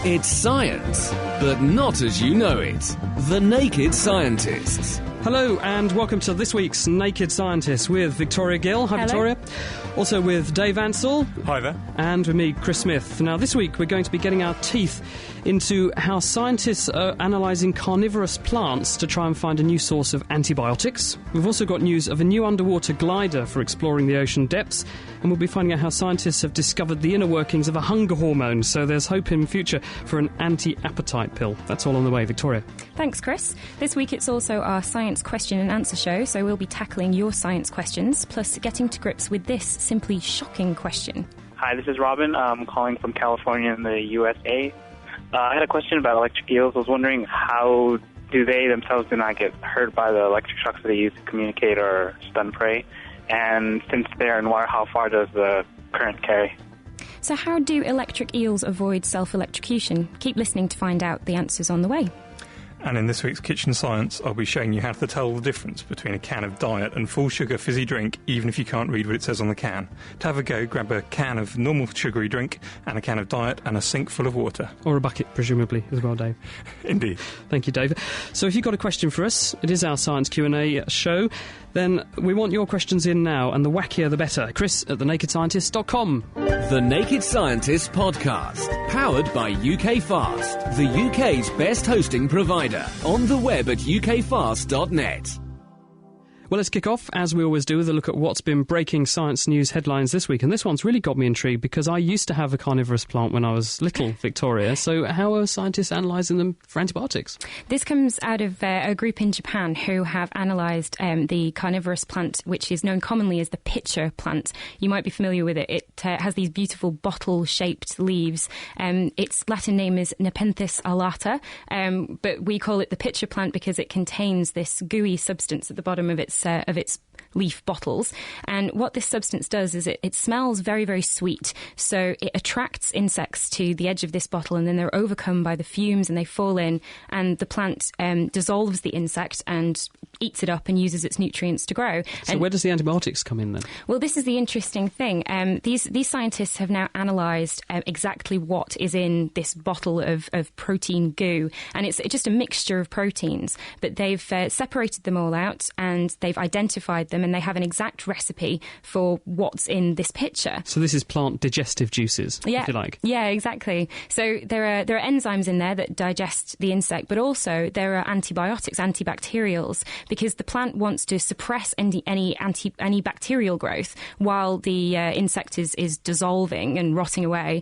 It's science, but not as you know it. The Naked Scientists. Hello and welcome to this week's Naked Scientists with Victoria Gill. Hi, Hello. Victoria. Also with Dave Ansell. Hi there. And with me, Chris Smith. Now, this week we're going to be getting our teeth into how scientists are analysing carnivorous plants to try and find a new source of antibiotics. We've also got news of a new underwater glider for exploring the ocean depths, and we'll be finding out how scientists have discovered the inner workings of a hunger hormone, so there's hope in future for an anti-appetite pill. That's all on the way. Victoria. Thanks, Chris. This week it's also our science question and answer show, so we'll be tackling your science questions, plus getting to grips with this simply shocking question. Hi, this is Robin. I'm calling from California in the USA. I had a question about electric eels. I was wondering, how do they themselves do not get hurt by the electric shocks that they use to communicate or stun prey? And since they're in water, how far does the current carry? So how do electric eels avoid self-electrocution? Keep listening to find out. The answer's on the way. And in this week's Kitchen Science, I'll be showing you how to tell the difference between a can of diet and full sugar fizzy drink, even if you can't read what it says on the can. To have a go, grab a can of normal sugary drink and a can of diet and a sink full of water. Or a bucket, presumably, as well, Dave. Indeed. Thank you, Dave. So if you've got a question for us, it is our Science Q&A show, then we want your questions in now, and the wackier the better. Chris at thenakedscientist.com. The Naked Scientists podcast, powered by UK Fast, the UK's best hosting provider. On the web at ukfast.net. Well, let's kick off, as we always do, with a look at what's been breaking science news headlines this week. And this one's really got me intrigued because I used to have a carnivorous plant when I was little, Victoria. So how are scientists analysing them for antibiotics? This comes out of a group in Japan who have analysed the carnivorous plant, which is known commonly as the pitcher plant. You might be familiar with it. It has these beautiful bottle-shaped leaves. Its Latin name is Nepenthes alata, but we call it the pitcher plant because it contains this gooey substance at the bottom of its leaf bottles. And what this substance does is it smells very, very sweet. So it attracts insects to the edge of this bottle, and then they're overcome by the fumes and they fall in, and the plant dissolves the insect and eats it up and uses its nutrients to grow. So where does the antibiotics come in then? Well, this is the interesting thing. These scientists have now analysed exactly what is in this bottle of protein goo, and it's just a mixture of proteins, but they've separated them all out and they've identified them, and they have an exact recipe for what's in this pitcher. So this is plant digestive juices, if you like. Yeah, exactly. So there are enzymes in there that digest the insect, but also there are antibiotics, antibacterials, because the plant wants to suppress any bacterial growth while the insect is dissolving and rotting away,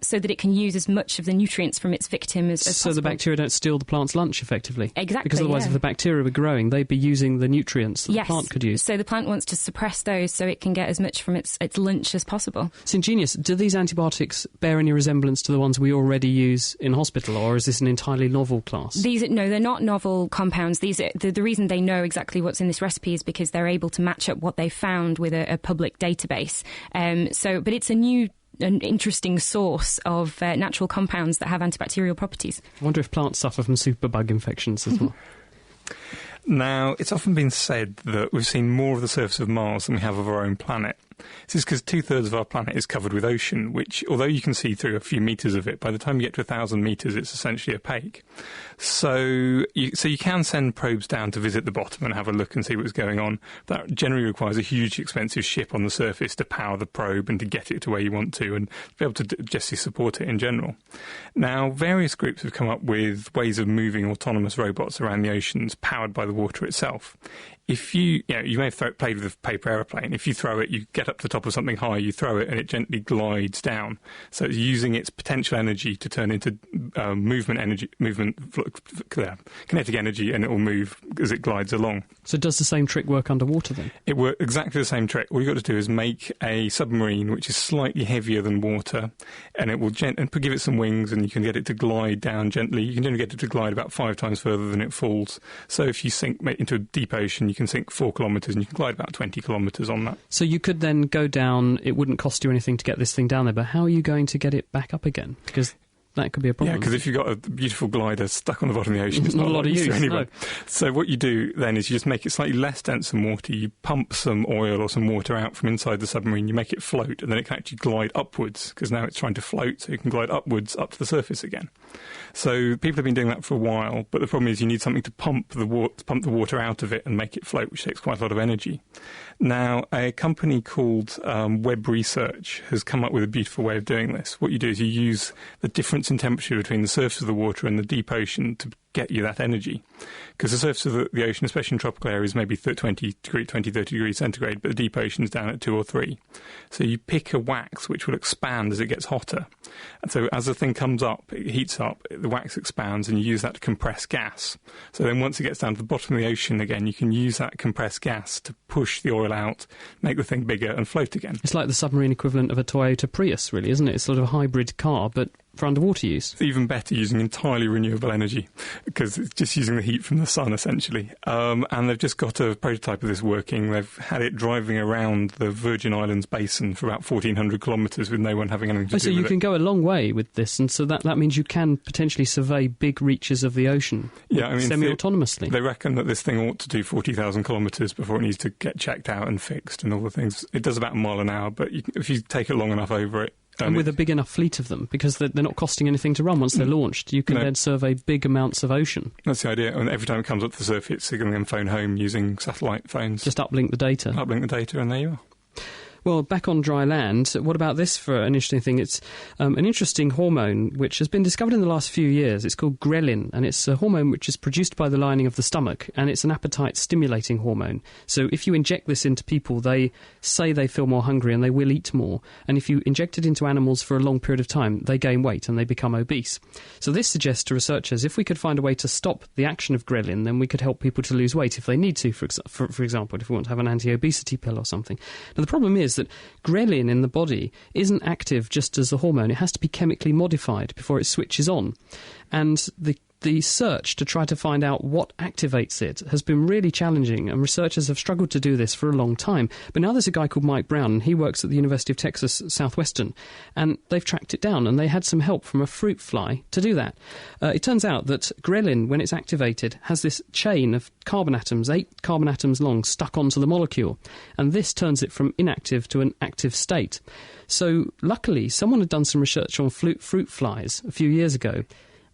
so that it can use as much of the nutrients from its victim as possible. So the bacteria don't steal the plant's lunch, effectively? Exactly, because otherwise if the bacteria were growing, they'd be using the nutrients that the plant could use. So the plant wants to suppress those so it can get as much from its lunch as possible. It's ingenious. Do these antibiotics bear any resemblance to the ones we already use in hospital, or is this an entirely novel class? No, they're not novel compounds. The reason they know exactly what's in this recipe is because they're able to match up what they found with a public database. But it's an interesting source of natural compounds that have antibacterial properties. I wonder if plants suffer from superbug infections as well. Now, it's often been said that we've seen more of the surface of Mars than we have of our own planet. This is because 2/3 of our planet is covered with ocean, which, although you can see through a few metres of it, by the time you get to 1,000 metres, it's essentially opaque. So you can send probes down to visit the bottom and have a look and see what's going on. That generally requires a huge, expensive ship on the surface to power the probe and to get it to where you want to and be able to just support it in general. Now, various groups have come up with ways of moving autonomous robots around the oceans powered by the water itself. If you may have played with a paper aeroplane. If you throw it, you get up to the top of something high, you throw it, and it gently glides down. So it's using its potential energy to turn into kinetic energy, and it will move as it glides along. So does the same trick work underwater then? It works exactly the same trick. All you've got to do is make a submarine which is slightly heavier than water, and it will give it some wings, and you can get it to glide down gently. You can only get it to glide about 5 times further than it falls. So if you sink into a deep ocean, you can sink 4 kilometres and you can glide about 20 kilometres on that. So you could then go down, it wouldn't cost you anything to get this thing down there, but how are you going to get it back up again? Because that could be a problem. Yeah, because if you've got a beautiful glider stuck on the bottom of the ocean, it's not a lot of use anyway. No. So what you do then is you just make it slightly less dense than water. You pump some oil or some water out from inside the submarine, you make it float, and then it can actually glide upwards, because now it's trying to float, so you can glide upwards up to the surface again. So people have been doing that for a while, but the problem is you need something to pump the water out of it and make it float, which takes quite a lot of energy. Now, a company called Webb Research has come up with a beautiful way of doing this. What you do is you use the difference in temperature between the surface of the water and the deep ocean to get you that energy. Because the surface of the ocean, especially in tropical areas, may be 20, 30 degrees centigrade, but the deep ocean's down at 2 or 3. So you pick a wax which will expand as it gets hotter. And so as the thing comes up, it heats up, the wax expands, and you use that to compress gas. So then once it gets down to the bottom of the ocean again, you can use that compressed gas to push the oil out, make the thing bigger, and float again. It's like the submarine equivalent of a Toyota Prius, really, isn't it? It's sort of a hybrid car, but for underwater use. It's even better using entirely renewable energy, because it's just using the heat from the sun, essentially. And they've just got a prototype of this working. They've had it driving around the Virgin Islands basin for about 1,400 kilometres with no one having anything to do with it. So you can go a long way with this, and so that means you can potentially survey big reaches of the ocean semi-autonomously. They reckon that this thing ought to do 40,000 kilometres before it needs to get checked out and fixed and all the things. It does about a mile an hour, but if you take it long enough over it, and with a big enough fleet of them, because they're not costing anything to run once they're launched. You can then survey big amounts of ocean. That's the idea. And every time it comes up to the surface, you can then phone home using satellite phones. Just uplink the data. Uplink the data, and there you are. Well, back on dry land, what about this for an interesting thing? It's an interesting hormone which has been discovered in the last few years. It's called ghrelin, and it's a hormone which is produced by the lining of the stomach, and it's an appetite-stimulating hormone. So if you inject this into people, they say they feel more hungry and they will eat more. And if you inject it into animals for a long period of time, they gain weight and they become obese. So this suggests to researchers, if we could find a way to stop the action of ghrelin, then we could help people to lose weight if they need to, for example, if we want to have an anti-obesity pill or something. Now, the problem is that ghrelin in the body isn't active just as the hormone. It has to be chemically modified before it switches on. And the search to try to find out what activates it has been really challenging, and researchers have struggled to do this for a long time. But now there's a guy called Mike Brown, and he works at the University of Texas Southwestern, and they've tracked it down, and they had some help from a fruit fly to do that. It turns out that ghrelin, when it's activated, has this chain of carbon atoms, 8 carbon atoms long, stuck onto the molecule, and this turns it from inactive to an active state. So luckily, someone had done some research on fruit flies a few years ago,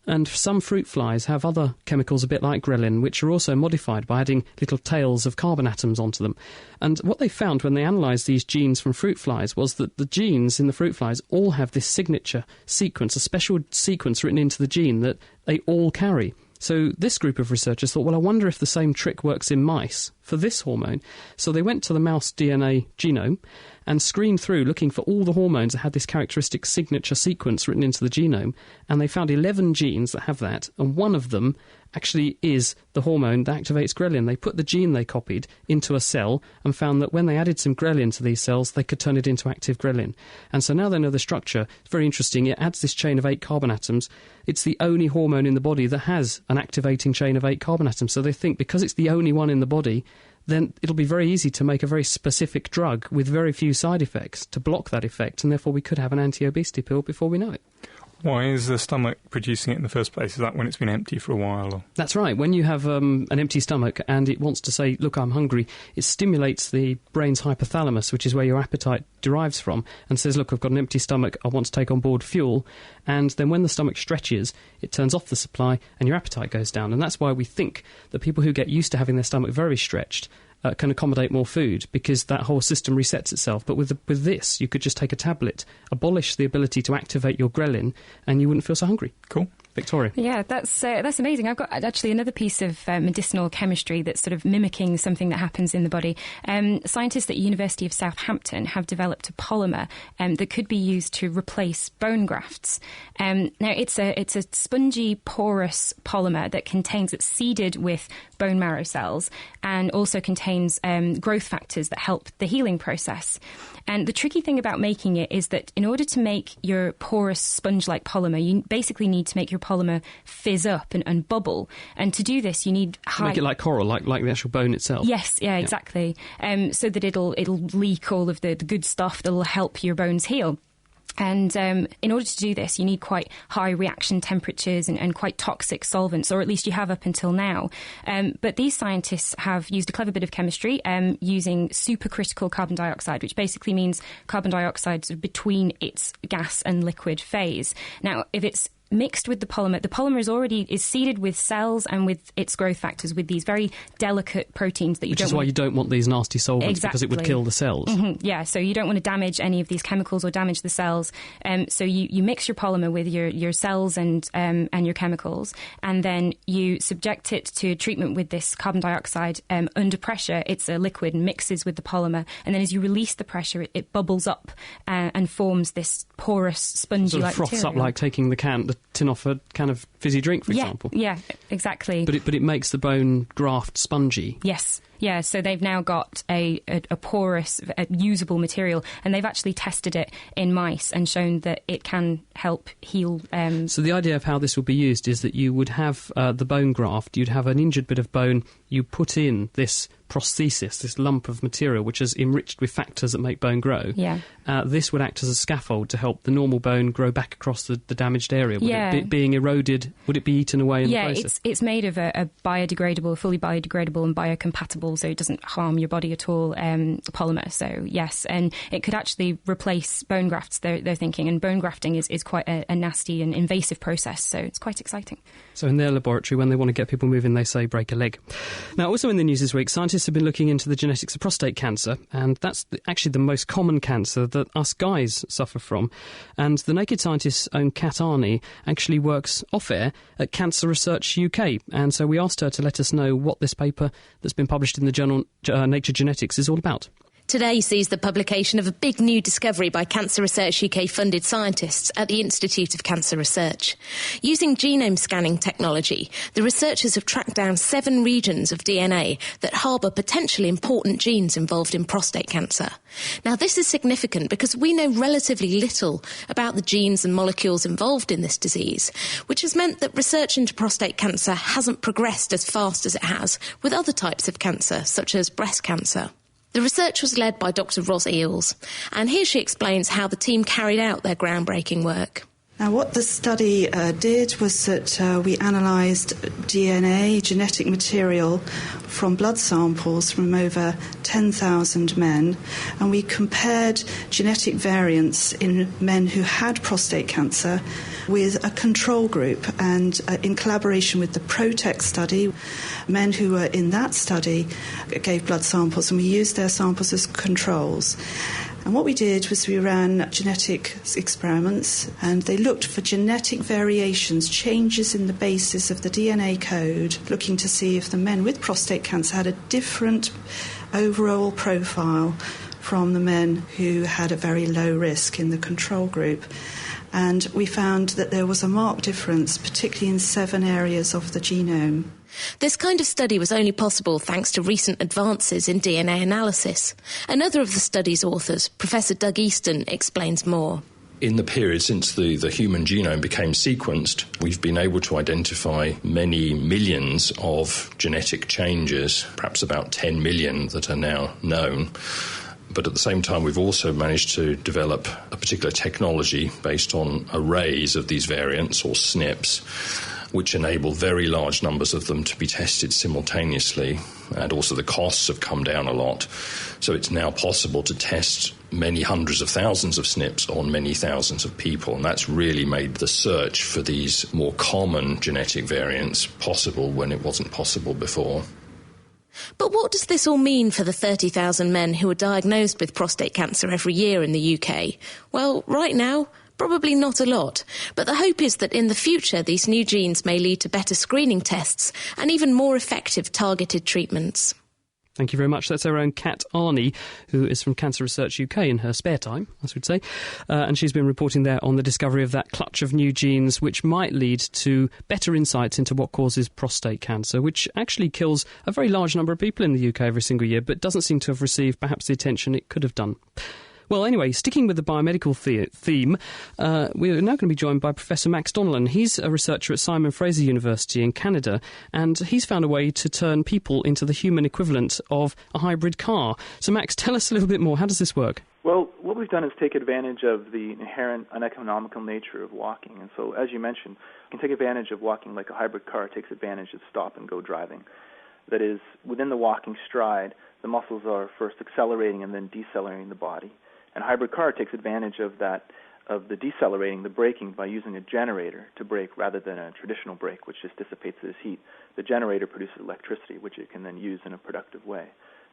and some fruit flies have other chemicals a bit like ghrelin, which are also modified by adding little tails of carbon atoms onto them. And what they found when they analysed these genes from fruit flies was that the genes in the fruit flies all have this signature sequence, a special sequence written into the gene that they all carry. So this group of researchers thought, well, I wonder if the same trick works in mice for this hormone. So they went to the mouse DNA genome and screened through looking for all the hormones that had this characteristic signature sequence written into the genome, and they found 11 genes that have that, and one of them actually is the hormone that activates ghrelin. They put the gene they copied into a cell and found that when they added some ghrelin to these cells, they could turn it into active ghrelin. And so now they know the structure. It's very interesting. It adds this chain of 8 carbon atoms. It's the only hormone in the body that has an activating chain of 8 carbon atoms. So they think because it's the only one in the body, then it'll be very easy to make a very specific drug with very few side effects to block that effect, and therefore we could have an anti-obesity pill before we know it. Why is the stomach producing it in the first place? Is that when it's been empty for a while? Or? That's right. When you have an empty stomach and it wants to say, look, I'm hungry, it stimulates the brain's hypothalamus, which is where your appetite derives from, and says, look, I've got an empty stomach, I want to take on board fuel. And then when the stomach stretches, it turns off the supply and your appetite goes down. And that's why we think that people who get used to having their stomach very stretched can accommodate more food, because that whole system resets itself. But with this, you could just take a tablet, abolish the ability to activate your ghrelin, and you wouldn't feel so hungry. Cool. Victoria. Yeah, that's amazing. I've got actually another piece of medicinal chemistry that's sort of mimicking something that happens in the body. Scientists at University of Southampton have developed a polymer that could be used to replace bone grafts. Now, it's a spongy, porous polymer that it's seeded with bone marrow cells and also contains growth factors that help the healing process. And the tricky thing about making it is that in order to make your porous sponge-like polymer, you basically need to make your polymer fizz up and bubble. And to do this, you need make it like coral, like the actual bone itself. Yes, yeah, exactly. So that it'll leak all of the good stuff that will help your bones heal. And in order to do this, you need quite high reaction temperatures and quite toxic solvents, or at least you have up until now. But these scientists have used a clever bit of chemistry using supercritical carbon dioxide, which basically means carbon dioxide sort of between its gas and liquid phase. Now, if it's mixed with the polymer is seeded with cells and with its growth factors, with these very delicate proteins that you don't want. Which is why you don't want these nasty solvents, exactly. because it would kill the cells. Mm-hmm. Yeah, so you don't want to damage any of these chemicals or damage the cells. So you mix your polymer with your cells and your chemicals, and then you subject it to treatment with this carbon dioxide under pressure. It's a liquid and mixes with the polymer, and then as you release the pressure, it bubbles up and forms this porous, spongy-like froths material. up like taking the tin off a can of fizzy drink, for example. Yeah, exactly. But it makes the bone graft spongy. Yes. Yeah, so they've now got a porous, usable material, and they've actually tested it in mice and shown that it can help heal. So the idea of how this would be used is that you would have the bone graft, you'd have an injured bit of bone, you put in this prosthesis, this lump of material which is enriched with factors that make bone grow. Yeah. This would act as a scaffold to help the normal bone grow back across the damaged area. Being eroded, would it be eaten away in the process? Yeah, it's made of a biodegradable, fully biodegradable and biocompatible, so it doesn't harm your body at all, polymer. So, yes, and it could actually replace bone grafts, they're thinking, and bone grafting is quite a nasty and invasive process, so it's quite exciting. So in their laboratory, when they want to get people moving, they say break a leg. Now, also in the news this week, scientists have been looking into the genetics of prostate cancer, and that's actually the most common cancer that us guys suffer from. And the Naked Scientist's own Kat Arney actually works off-air at Cancer Research UK, and so we asked her to let us know what this paper that's been published in the journal Nature Genetics is all about. Today sees the publication of a big new discovery by Cancer Research UK-funded scientists at the Institute of Cancer Research. Using genome scanning technology, the researchers have tracked down 7 regions of DNA that harbour potentially important genes involved in prostate cancer. Now, this is significant because we know relatively little about the genes and molecules involved in this disease, which has meant that research into prostate cancer hasn't progressed as fast as it has with other types of cancer, such as breast cancer. The research was led by Dr. Ros Eels, and here she explains how the team carried out their groundbreaking work. Now, what the study did was that we analysed DNA, genetic material, from blood samples from over 10,000 men, and we compared genetic variants in men who had prostate cancer with a control group. And in collaboration with the PROTECT study, men who were in that study gave blood samples, and we used their samples as controls. And what we did was we ran genetic experiments, and they looked for genetic variations, changes in the basis of the DNA code, looking to see if the men with prostate cancer had a different overall profile from the men who had a very low risk in the control group. And we found that there was a marked difference, particularly in 7 areas of the genome. This kind of study was only possible thanks to recent advances in DNA analysis. Another of the study's authors, Professor Doug Easton, explains more. In the period since the human genome became sequenced, we've been able to identify many millions of genetic changes, perhaps about 10 million that are now known. But at the same time, we've also managed to develop a particular technology based on arrays of these variants, or SNPs, which enable very large numbers of them to be tested simultaneously, and also the costs have come down a lot. So it's now possible to test many hundreds of thousands of SNPs on many thousands of people, and that's really made the search for these more common genetic variants possible when it wasn't possible before. But what does this all mean for the 30,000 men who are diagnosed with prostate cancer every year in the UK? Well, right now, probably not a lot, but the hope is that in the future these new genes may lead to better screening tests and even more effective targeted treatments. Thank you very much. That's our own Kat Arney, who is from Cancer Research UK in her spare time, I should say. And she's been reporting there on the discovery of that clutch of new genes, which might lead to better insights into what causes prostate cancer, which actually kills a very large number of people in the UK every single year, but doesn't seem to have received perhaps the attention it could have done. Well, anyway, sticking with the biomedical theme, we're now going to be joined by Professor Max Donnellan. He's a researcher at Simon Fraser University in Canada, and he's found a way to turn people into the human equivalent of a hybrid car. So, Max, tell us a little bit more. How does this work? Well, what we've done is take advantage of the inherent uneconomical nature of walking. And so, as you mentioned, you can take advantage of walking like a hybrid car takes advantage of stop-and-go driving. That is, within the walking stride, the muscles are first accelerating and then decelerating the body. And a hybrid car takes advantage of that, of the decelerating, the braking, by using a generator to brake rather than a traditional brake, which just dissipates this heat. The generator produces electricity, which it can then use in a productive way.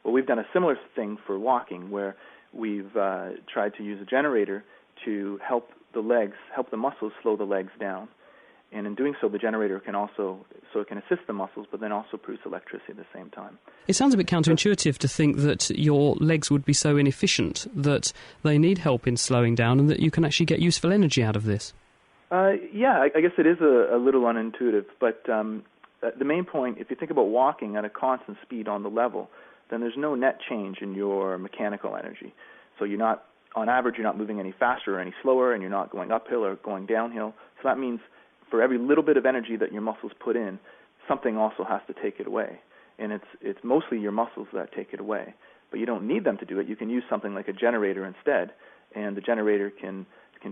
Well, we've done a similar thing for walking, where we've tried to use a generator to help the muscles slow the legs down. And in doing so, the generator can assist the muscles, but then also produce electricity at the same time. It sounds a bit counterintuitive to think that your legs would be so inefficient that they need help in slowing down and that you can actually get useful energy out of this. Yeah, I guess it is a little unintuitive, but the main point, if you think about walking at a constant speed on the level, then there's no net change in your mechanical energy. So on average, you're not moving any faster or any slower, and you're not going uphill or going downhill. So that means for every little bit of energy that your muscles put in, something also has to take it away. And it's mostly your muscles that take it away. But you don't need them to do it. You can use something like a generator instead, and the generator can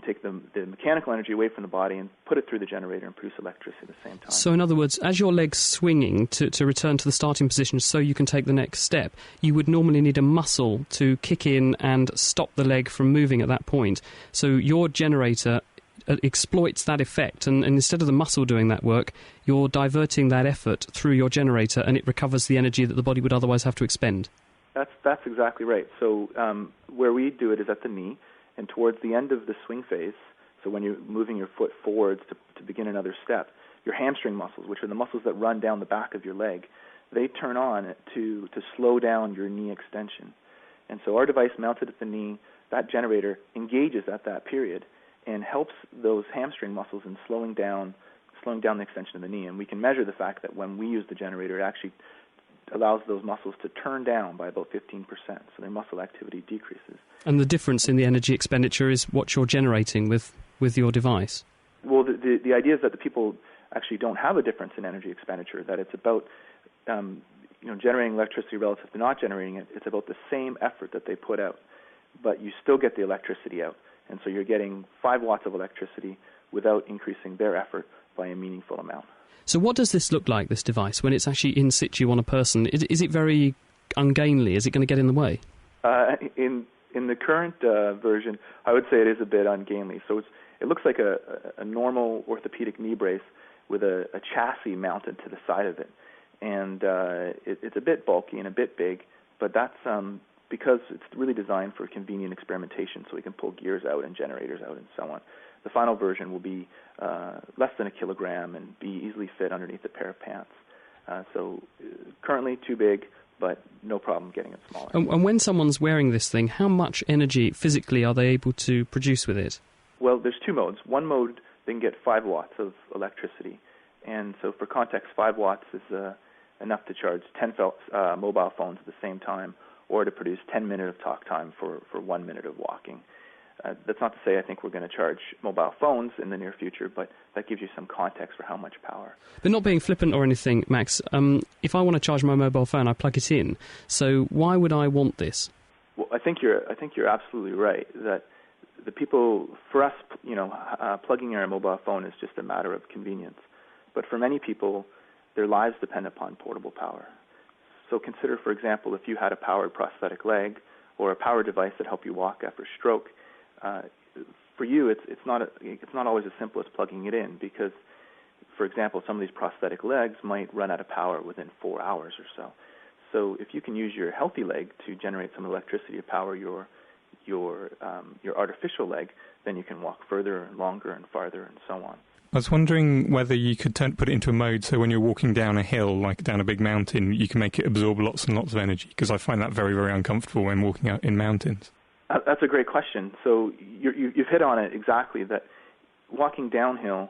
take the mechanical energy away from the body and put it through the generator and produce electricity at the same time. So in other words, as your leg's swinging to return to the starting position so you can take the next step, you would normally need a muscle to kick in and stop the leg from moving at that point. So your generator exploits that effect, and instead of the muscle doing that work, you're diverting that effort through your generator, and it recovers the energy that the body would otherwise have to expend. That's exactly right. So where we do it is at the knee, and towards the end of the swing phase, so when you're moving your foot forwards to begin another step, your hamstring muscles, which are the muscles that run down the back of your leg, they turn on to slow down your knee extension. And so our device mounted at the knee, that generator engages at that period and helps those hamstring muscles in slowing down the extension of the knee. And we can measure the fact that when we use the generator, it actually allows those muscles to turn down by about 15%, so their muscle activity decreases. And the difference in the energy expenditure is what you're generating with your device? Well, the idea is that the people actually don't have a difference in energy expenditure, that it's about generating electricity relative to not generating it. It's about the same effort that they put out, but you still get the electricity out. And so you're getting 5 watts of electricity without increasing their effort by a meaningful amount. So what does this look like, this device, when it's actually in situ on a person? Is it very ungainly? Is it going to get in the way? In the current version, I would say it is a bit ungainly. So it looks like a normal orthopedic knee brace with a chassis mounted to the side of it. And it's a bit bulky and a bit big, but that's because it's really designed for convenient experimentation, so we can pull gears out and generators out and so on. The final version will be less than a kilogram and be easily fit underneath a pair of pants. So currently too big, but no problem getting it smaller. And when someone's wearing this thing, how much energy physically are they able to produce with it? Well, there's 2 modes. One mode, they can get 5 watts of electricity. And so for context, 5 watts is enough to charge 10 mobile phones at the same time, or to produce 10 minutes of talk time for 1 minute of walking. That's not to say I think we're going to charge mobile phones in the near future, but that gives you some context for how much power. But not being flippant or anything, Max, if I want to charge my mobile phone, I plug it in. So why would I want this? Well, I think you're absolutely right that the people, for us, plugging in our mobile phone is just a matter of convenience. But for many people, their lives depend upon portable power. So consider, for example, if you had a powered prosthetic leg or a powered device that helped you walk after stroke. For you, it's not always as simple as plugging it in because, for example, some of these prosthetic legs might run out of power within 4 hours or so. So if you can use your healthy leg to generate some electricity to power your artificial leg, then you can walk further and longer and farther and so on. I was wondering whether you could put it into a mode so when you're walking down a hill, like down a big mountain, you can make it absorb lots and lots of energy, because I find that very, very uncomfortable when walking out in mountains. That's a great question. So you've hit on it exactly, that walking downhill,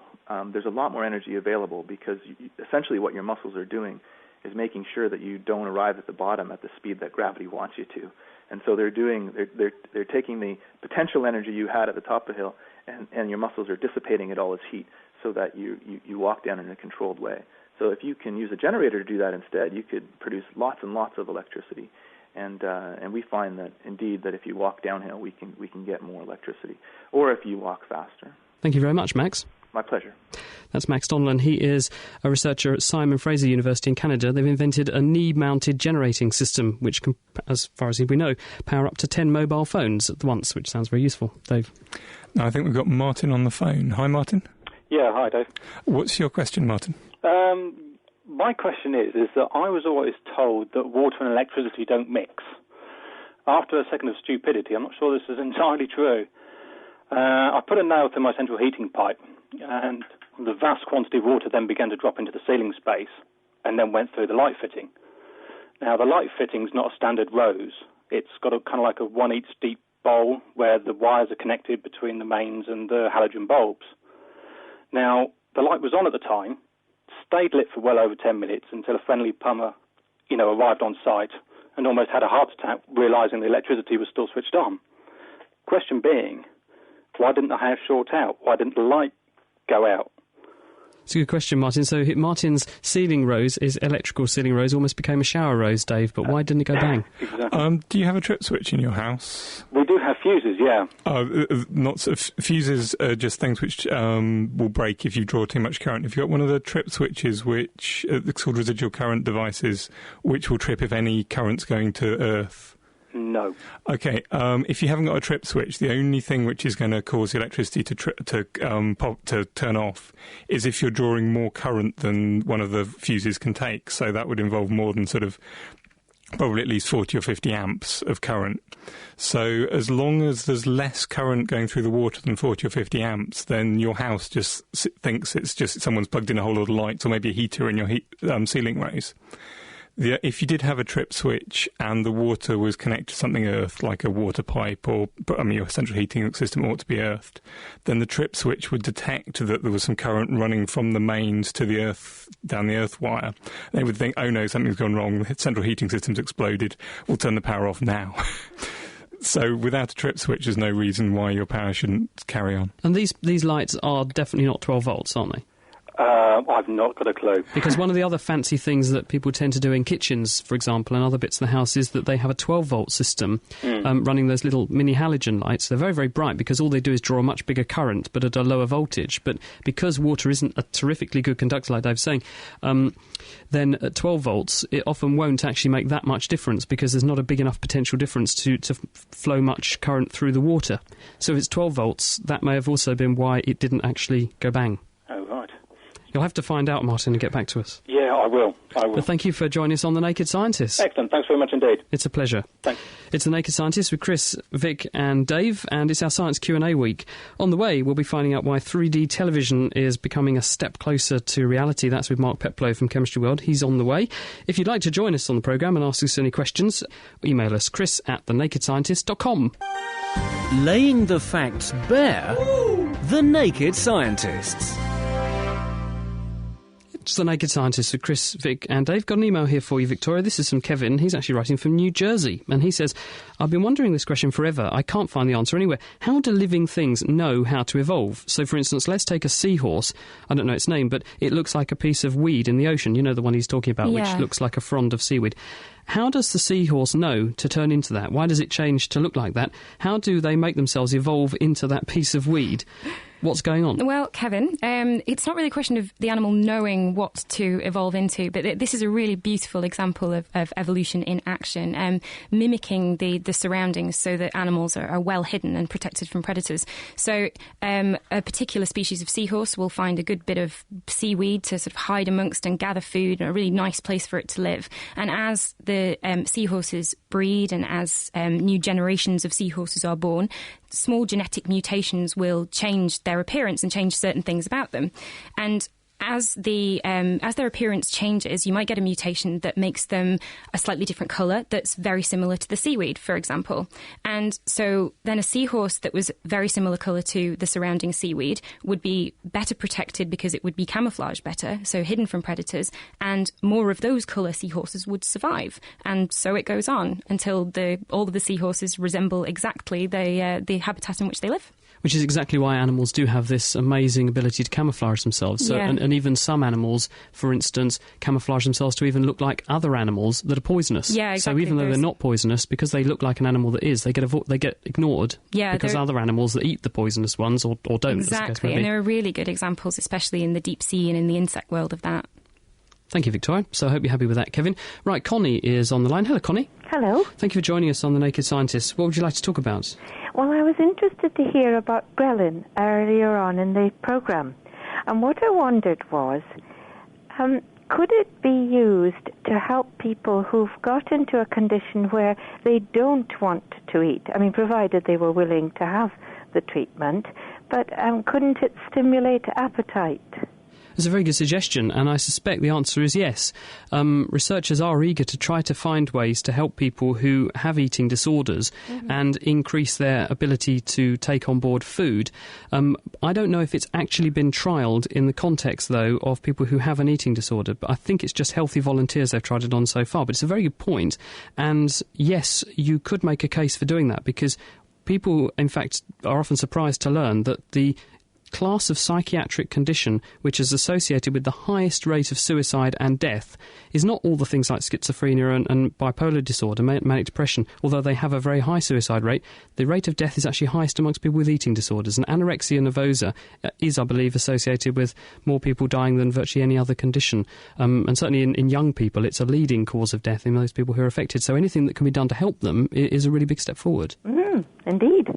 there's a lot more energy available because essentially what your muscles are doing is making sure that you don't arrive at the bottom at the speed that gravity wants you to. And so they're taking the potential energy you had at the top of the hill, and your muscles are dissipating it all as heat so that you walk down in a controlled way. So if you can use a generator to do that instead, you could produce lots and lots of electricity. And we find that indeed that if you walk downhill, we can get more electricity, or if you walk faster. Thank you very much, Max. My pleasure. That's Max Donlan. He is a researcher at Simon Fraser University in Canada. They've invented a knee-mounted generating system which can, as far as we know, power up to 10 mobile phones at once, which sounds very useful. Dave? Now, I think we've got Martin on the phone. Hi, Martin. Yeah, hi, Dave. What's your question, Martin? My question is that I was always told that water and electricity don't mix. After a second of stupidity, I'm not sure this is entirely true. I put a nail through my central heating pipe, and the vast quantity of water then began to drop into the ceiling space and then went through the light fitting. Now, the light fitting's not a standard rose. It's got a kind of like a 1/8 deep bowl where the wires are connected between the mains and the halogen bulbs. Now, the light was on at the time, stayed lit for well over 10 minutes until a friendly plumber, arrived on site and almost had a heart attack realising the electricity was still switched on. Question being, why didn't the house short out? Why didn't the light go out? It's a good question, Martin. So Martin's ceiling rose, his electrical ceiling rose, almost became a shower rose, Dave, but why didn't it go bang? Exactly. Do you have a trip switch in your house? We do have fuses, yeah. Fuses are just things which will break if you draw too much current. If you've got one of the trip switches, which are called residual current devices, which will trip if any current's going to earth. No. Okay. If you haven't got a trip switch, the only thing which is going to cause the electricity to turn off is if you're drawing more current than one of the fuses can take. So that would involve more than probably at least 40 or 50 amps of current. So as long as there's less current going through the water than 40 or 50 amps, then your house just thinks it's just someone's plugged in a whole lot of lights or maybe a heater in your ceiling raise. If you did have a trip switch and the water was connected to something earthed, like a water pipe your central heating system ought to be earthed, then the trip switch would detect that there was some current running from the mains to the earth, down the earth wire. They would think, oh no, something's gone wrong, the central heating system's exploded, we'll turn the power off now. So without a trip switch, there's no reason why your power shouldn't carry on. And these lights are definitely not 12 volts, aren't they? I've not got a clue. Because one of the other fancy things that people tend to do in kitchens, for example, and other bits of the house, is that they have a 12-volt system running those little mini halogen lights. They're very, very bright because all they do is draw a much bigger current, but at a lower voltage. But because water isn't a terrifically good conductor, like Dave's saying, then at 12 volts, it often won't actually make that much difference because there's not a big enough potential difference to flow much current through the water. So if it's 12 volts, that may have also been why it didn't actually go bang. Oh, right. You'll have to find out, Martin, and get back to us. Yeah, I will. But thank you for joining us on The Naked Scientist. Excellent. Thanks very much indeed. It's a pleasure. Thanks. It's The Naked Scientist with Chris, Vic and Dave, and it's our Science Q&A week. On the way, we'll be finding out why 3D television is becoming a step closer to reality. That's with Mark Peplow from Chemistry World. He's on the way. If you'd like to join us on the programme and ask us any questions, email us, chris@thenakedscientist.com. Laying the facts bare. The Naked Scientists. It's The Naked Scientist with Chris, Vic and Dave. Got an email here for you, Victoria. This is from Kevin. He's actually writing from New Jersey. And he says, I've been wondering this question forever. I can't find the answer anywhere. How do living things know how to evolve? So, for instance, let's take a seahorse. I don't know its name, but it looks like a piece of weed in the ocean. You know the one he's talking about, which looks like a frond of seaweed. How does the seahorse know to turn into that? Why does it change to look like that? How do they make themselves evolve into that piece of weed? What's going on? Well, Kevin, it's not really a question of the animal knowing what to evolve into, but this is a really beautiful example of evolution in action, mimicking the surroundings so that animals are well hidden and protected from predators. So a particular species of seahorse will find a good bit of seaweed to sort of hide amongst and gather food, and a really nice place for it to live. And as the seahorses breed and as new generations of seahorses are born, small genetic mutations will change their appearance and change certain things about them. And as their appearance changes, you might get a mutation that makes them a slightly different colour that's very similar to the seaweed, for example. And so then a seahorse that was very similar colour to the surrounding seaweed would be better protected because it would be camouflaged better, so hidden from predators, and more of those colour seahorses would survive. And so it goes on until all of the seahorses resemble exactly the habitat in which they live. Which is exactly why animals do have this amazing ability to camouflage themselves. So, and even some animals, for instance, camouflage themselves to even look like other animals that are poisonous. Yeah, exactly. So even though they're not poisonous, because they look like an animal that is, they get ignored. Yeah, because other animals that eat the poisonous ones or don't. Exactly, and there are really good examples, especially in the deep sea and in the insect world of that. Thank you, Victoria. So I hope you're happy with that, Kevin. Right, Connie is on the line. Hello, Connie. Hello. Thank you for joining us on The Naked Scientist. What would you like to talk about? Well, I was interested to hear about ghrelin earlier on in the programme. And what I wondered was, could it be used to help people who've got into a condition where they don't want to eat? I mean, provided they were willing to have the treatment. But couldn't it stimulate appetite? It's a very good suggestion, and I suspect the answer is yes. Researchers are eager to try to find ways to help people who have eating disorders and increase their ability to take on board food. I don't know if it's actually been trialled in the context, though, of people who have an eating disorder, but I think it's just healthy volunteers they've tried it on so far. But it's a very good point, and yes, you could make a case for doing that, because people, in fact, are often surprised to learn that the class of psychiatric condition which is associated with the highest rate of suicide and death is not all the things like schizophrenia and bipolar disorder, manic depression, although they have a very high suicide rate. The rate of death is actually highest amongst people with eating disorders, and anorexia nervosa is, I believe, associated with more people dying than virtually any other condition, and certainly in young people it's a leading cause of death in those people who are affected, so anything that can be done to help them is a really big step forward. Indeed.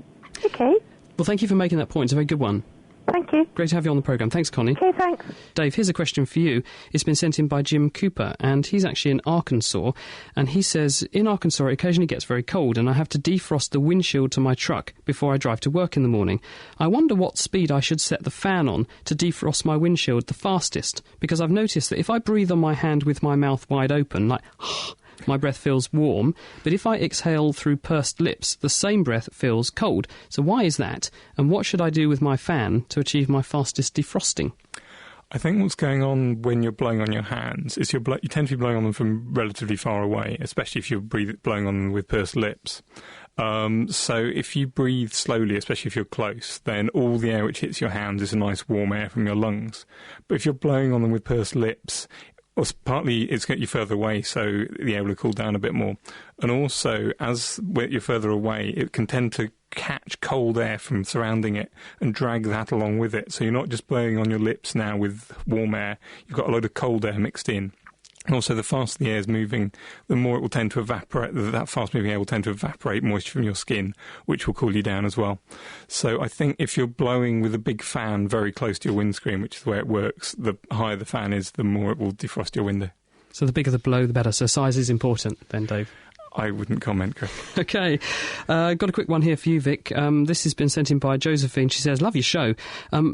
Okay. Well, thank you for making that point. It's a very good one. Thank you. Great to have you on the programme. Thanks, Connie. Okay, thanks. Dave, here's a question for you. It's been sent in by Jim Cooper, and he's actually in Arkansas. And he says, in Arkansas, it occasionally gets very cold, and I have to defrost the windshield to my truck before I drive to work in the morning. I wonder what speed I should set the fan on to defrost my windshield the fastest, because I've noticed that if I breathe on my hand with my mouth wide open, like... my breath feels warm, but if I exhale through pursed lips, the same breath feels cold. So why is that? And what should I do with my fan to achieve my fastest defrosting? I think what's going on when you're blowing on your hands is you tend to be blowing on them from relatively far away, especially if you're blowing on them with pursed lips. So if you breathe slowly, especially if you're close, then all the air which hits your hands is a nice warm air from your lungs. But if you're blowing on them with pursed lips, well, partly it's got you further away, so the air will cool down a bit more. And also, as you're further away, it can tend to catch cold air from surrounding it and drag that along with it. So you're not just blowing on your lips now with warm air, you've got a load of cold air mixed in. And also, the faster the air is moving, the more it will tend to evaporate. That fast-moving air will tend to evaporate moisture from your skin, which will cool you down as well. So I think if you're blowing with a big fan very close to your windscreen, which is the way it works, the higher the fan is, the more it will defrost your window. So the bigger the blow, the better. So size is important then, Dave? I wouldn't comment, Chris. OK. Got a quick one here for you, Vic. This has been sent in by Josephine. She says, love your show.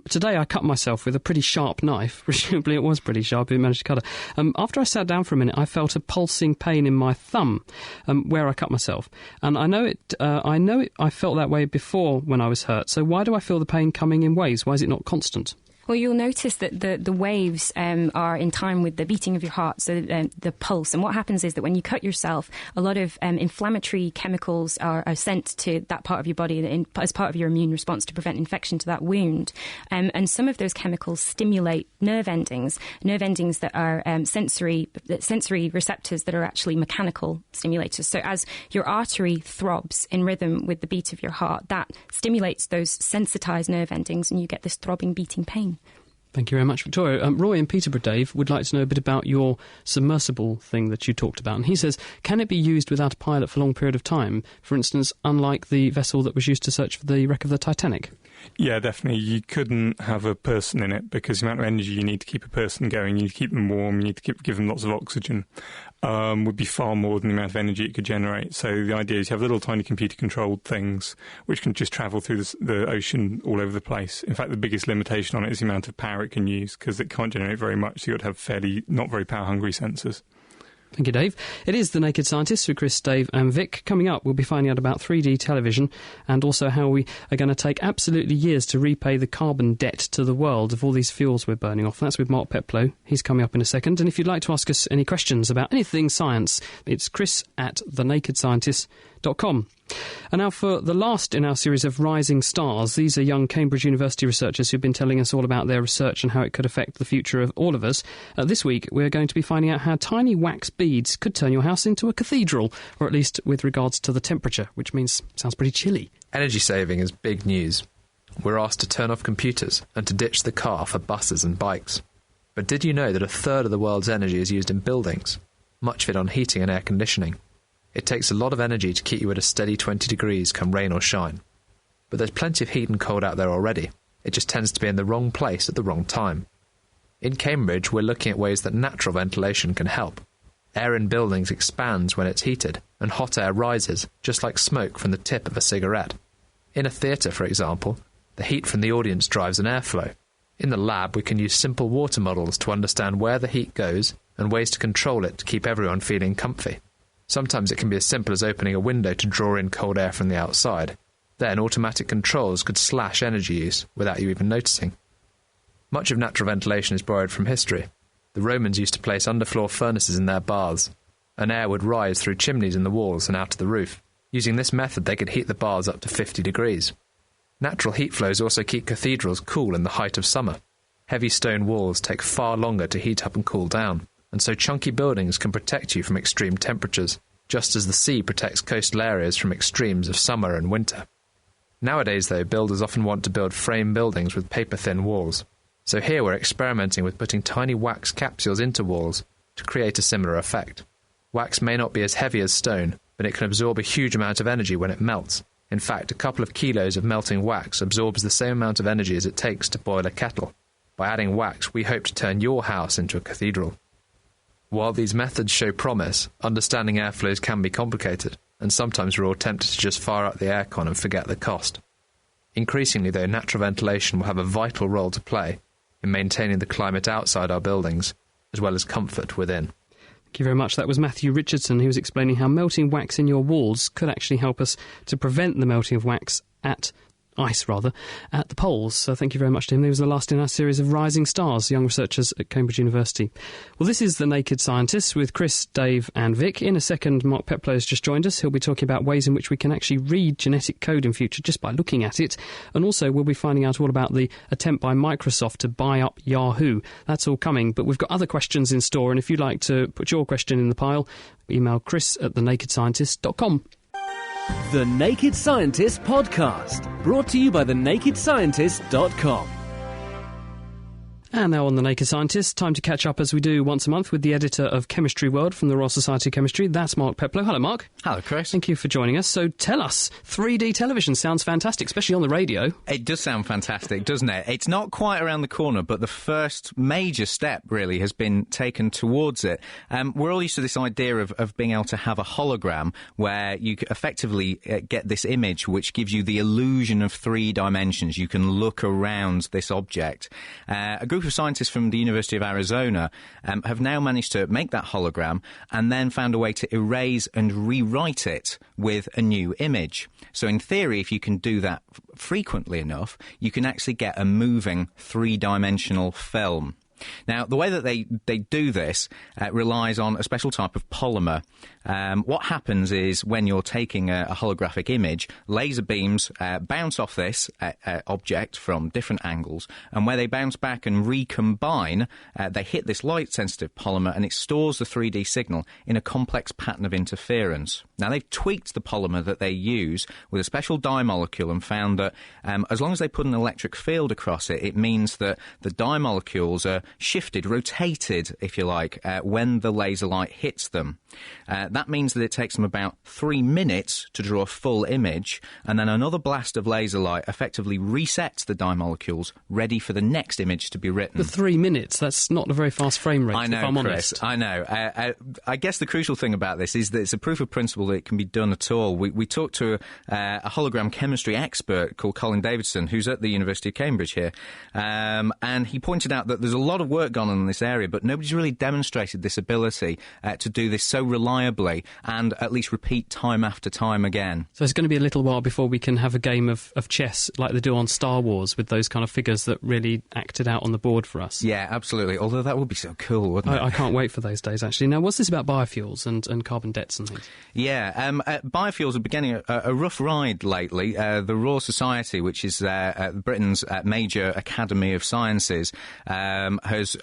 Today I cut myself with a pretty sharp knife. Presumably it was pretty sharp. It managed to cut it. After I sat down for a minute, I felt a pulsing pain in my thumb where I cut myself. And I felt that way before when I was hurt. So why do I feel the pain coming in waves? Why is it not constant? Well, you'll notice that the waves are in time with the beating of your heart, so the pulse. And what happens is that when you cut yourself, a lot of inflammatory chemicals are sent to that part of your body as part of your immune response to prevent infection to that wound. And some of those chemicals stimulate nerve endings that are sensory receptors that are actually mechanical stimulators. So as your artery throbs in rhythm with the beat of your heart, that stimulates those sensitized nerve endings, and you get this throbbing, beating pain. Thank you very much, Victoria. Roy in Peterborough, Dave, would like to know a bit about your submersible thing that you talked about. And he says, can it be used without a pilot for a long period of time? For instance, unlike the vessel that was used to search for the wreck of the Titanic? Yeah, definitely. You couldn't have a person in it because the amount of energy you need to keep a person going, you need to keep them warm, you need to give them lots of oxygen, would be far more than the amount of energy it could generate. So the idea is you have little tiny computer-controlled things which can just travel through the ocean all over the place. In fact, the biggest limitation on it is the amount of power it can use because it can't generate very much, so you'd have not very power-hungry sensors. Thank you, Dave. It is The Naked Scientists with Chris, Dave and Vic. Coming up, we'll be finding out about 3D television and also how we are going to take absolutely years to repay the carbon debt to the world of all these fuels we're burning off. That's with Mark Peplow. He's coming up in a second. And if you'd like to ask us any questions about anything science, it's chris@thenakedscientist.com. And now for the last in our series of Rising Stars. These are young Cambridge University researchers who've been telling us all about their research and how it could affect the future of all of us. This week we're going to be finding out how tiny wax beads could turn your house into a cathedral, or at least with regards to the temperature, which means sounds pretty chilly. Energy saving is big news. We're asked to turn off computers and to ditch the car for buses and bikes. But did you know that a third of the world's energy is used in buildings, much of it on heating and air conditioning? It takes a lot of energy to keep you at a steady 20 degrees come rain or shine. But there's plenty of heat and cold out there already. It just tends to be in the wrong place at the wrong time. In Cambridge, we're looking at ways that natural ventilation can help. Air in buildings expands when it's heated, and hot air rises, just like smoke from the tip of a cigarette. In a theatre, for example, the heat from the audience drives an airflow. In the lab, we can use simple water models to understand where the heat goes and ways to control it to keep everyone feeling comfy. Sometimes it can be as simple as opening a window to draw in cold air from the outside. Then automatic controls could slash energy use without you even noticing. Much of natural ventilation is borrowed from history. The Romans used to place underfloor furnaces in their baths, and air would rise through chimneys in the walls and out to the roof. Using this method, they could heat the baths up to 50 degrees. Natural heat flows also keep cathedrals cool in the height of summer. Heavy stone walls take far longer to heat up and cool down, and so chunky buildings can protect you from extreme temperatures, just as the sea protects coastal areas from extremes of summer and winter. Nowadays, though, builders often want to build frame buildings with paper-thin walls. So here we're experimenting with putting tiny wax capsules into walls to create a similar effect. Wax may not be as heavy as stone, but it can absorb a huge amount of energy when it melts. In fact, a couple of kilos of melting wax absorbs the same amount of energy as it takes to boil a kettle. By adding wax, we hope to turn your house into a cathedral. While these methods show promise, understanding airflows can be complicated, and sometimes we're all tempted to just fire up the aircon and forget the cost. Increasingly, though, natural ventilation will have a vital role to play in maintaining the climate outside our buildings, as well as comfort within. Thank you very much. That was Matthew Richardson, who was explaining how melting wax in your walls could actually help us to prevent the melting of wax at the poles. So thank you very much to him. He was the last in our series of Rising Stars, young researchers at Cambridge University. Well, this is The Naked Scientists with Chris, Dave and Vic. In a second, Mark Peplow has just joined us. He'll be talking about ways in which we can actually read genetic code in future just by looking at it. And also, we'll be finding out all about the attempt by Microsoft to buy up Yahoo. That's all coming, but we've got other questions in store, and if you'd like to put your question in the pile, email chris@thenakedscientist.com. The Naked Scientist Podcast, brought to you by thenakedscientist.com. And now on The Naked Scientist, time to catch up as we do once a month with the editor of Chemistry World from the Royal Society of Chemistry. That's Mark Peplow. Hello, Mark. Hello, Chris. Thank you for joining us. So tell us, 3D television sounds fantastic, especially on the radio. It does sound fantastic, doesn't it? It's not quite around the corner, but the first major step, really, has been taken towards it. We're all used to this idea of being able to have a hologram where you effectively get this image which gives you the illusion of 3 dimensions. You can look around this object. A group of scientists from the University of Arizona have now managed to make that hologram and then found a way to erase and rewrite it with a new image. So in theory, if you can do that frequently enough, you can actually get a moving 3-dimensional film. Now, the way that they do this relies on a special type of polymer. What happens is when you're taking a holographic image, laser beams bounce off this object from different angles, and where they bounce back and recombine, they hit this light-sensitive polymer, and it stores the 3D signal in a complex pattern of interference. Now, they've tweaked the polymer that they use with a special dye molecule and found that as long as they put an electric field across it, it means that the dye molecules are shifted, rotated, if you like, when the laser light hits them. That means that it takes them about 3 minutes to draw a full image, and then another blast of laser light effectively resets the dye molecules, ready for the next image to be written. The 3 minutes, that's not a very fast frame rate, I know, if I'm Chris, honest. I know. I guess the crucial thing about this is that it's a proof of principle that it can be done at all. We talked to a hologram chemistry expert called Colin Davidson, who's at the University of Cambridge here, and he pointed out that there's a lot lot of work gone on in this area, but nobody's really demonstrated this ability to do this so reliably and at least repeat time after time again. So it's going to be a little while before we can have a game of chess like they do on Star Wars with those kind of figures that really acted out on the board for us. Yeah, absolutely. Although that would be so cool, wouldn't it? I can't wait for those days, actually. Now, what's this about biofuels and carbon debts and things? Yeah, biofuels are beginning a rough ride lately. The Royal Society, which is Britain's major academy of sciences, has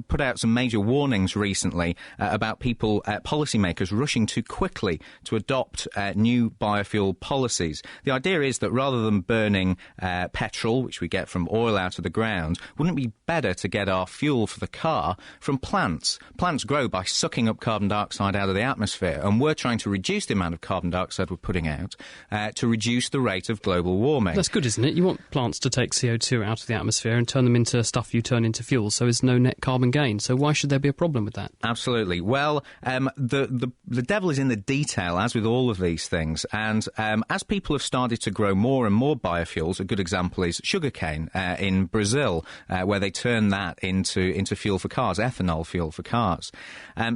put out some major warnings recently about policymakers rushing too quickly to adopt new biofuel policies. The idea is that rather than burning petrol, which we get from oil out of the ground, wouldn't it be better to get our fuel for the car from plants? Plants grow by sucking up carbon dioxide out of the atmosphere, and we're trying to reduce the amount of carbon dioxide we're putting out to reduce the rate of global warming. That's good, isn't it? You want plants to take CO2 out of the atmosphere and turn them into stuff you turn into fuel, so there's no net carbon gain. So why should there be a problem with that? Absolutely. Well, the devil is in the detail, as with all of these things. And as people have started to grow more and more biofuels, a good example is sugarcane in Brazil, where they turn that into fuel for cars, ethanol fuel for cars.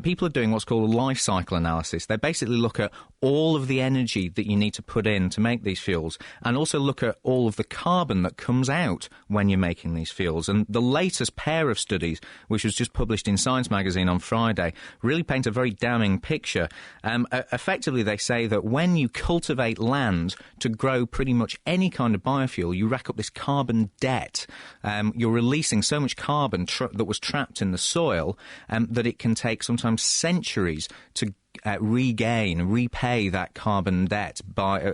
People are doing what's called a life cycle analysis. They basically look at all of the energy that you need to put in to make these fuels, and also look at all of the carbon that comes out when you're making these fuels. And the latest pair of studies, which was just published in Science magazine on Friday, really paint a very damning picture. Effectively, they say that when you cultivate land to grow pretty much any kind of biofuel, you rack up this carbon debt. You're releasing so much carbon that was trapped in the soil that it can take sometimes centuries to repay that carbon debt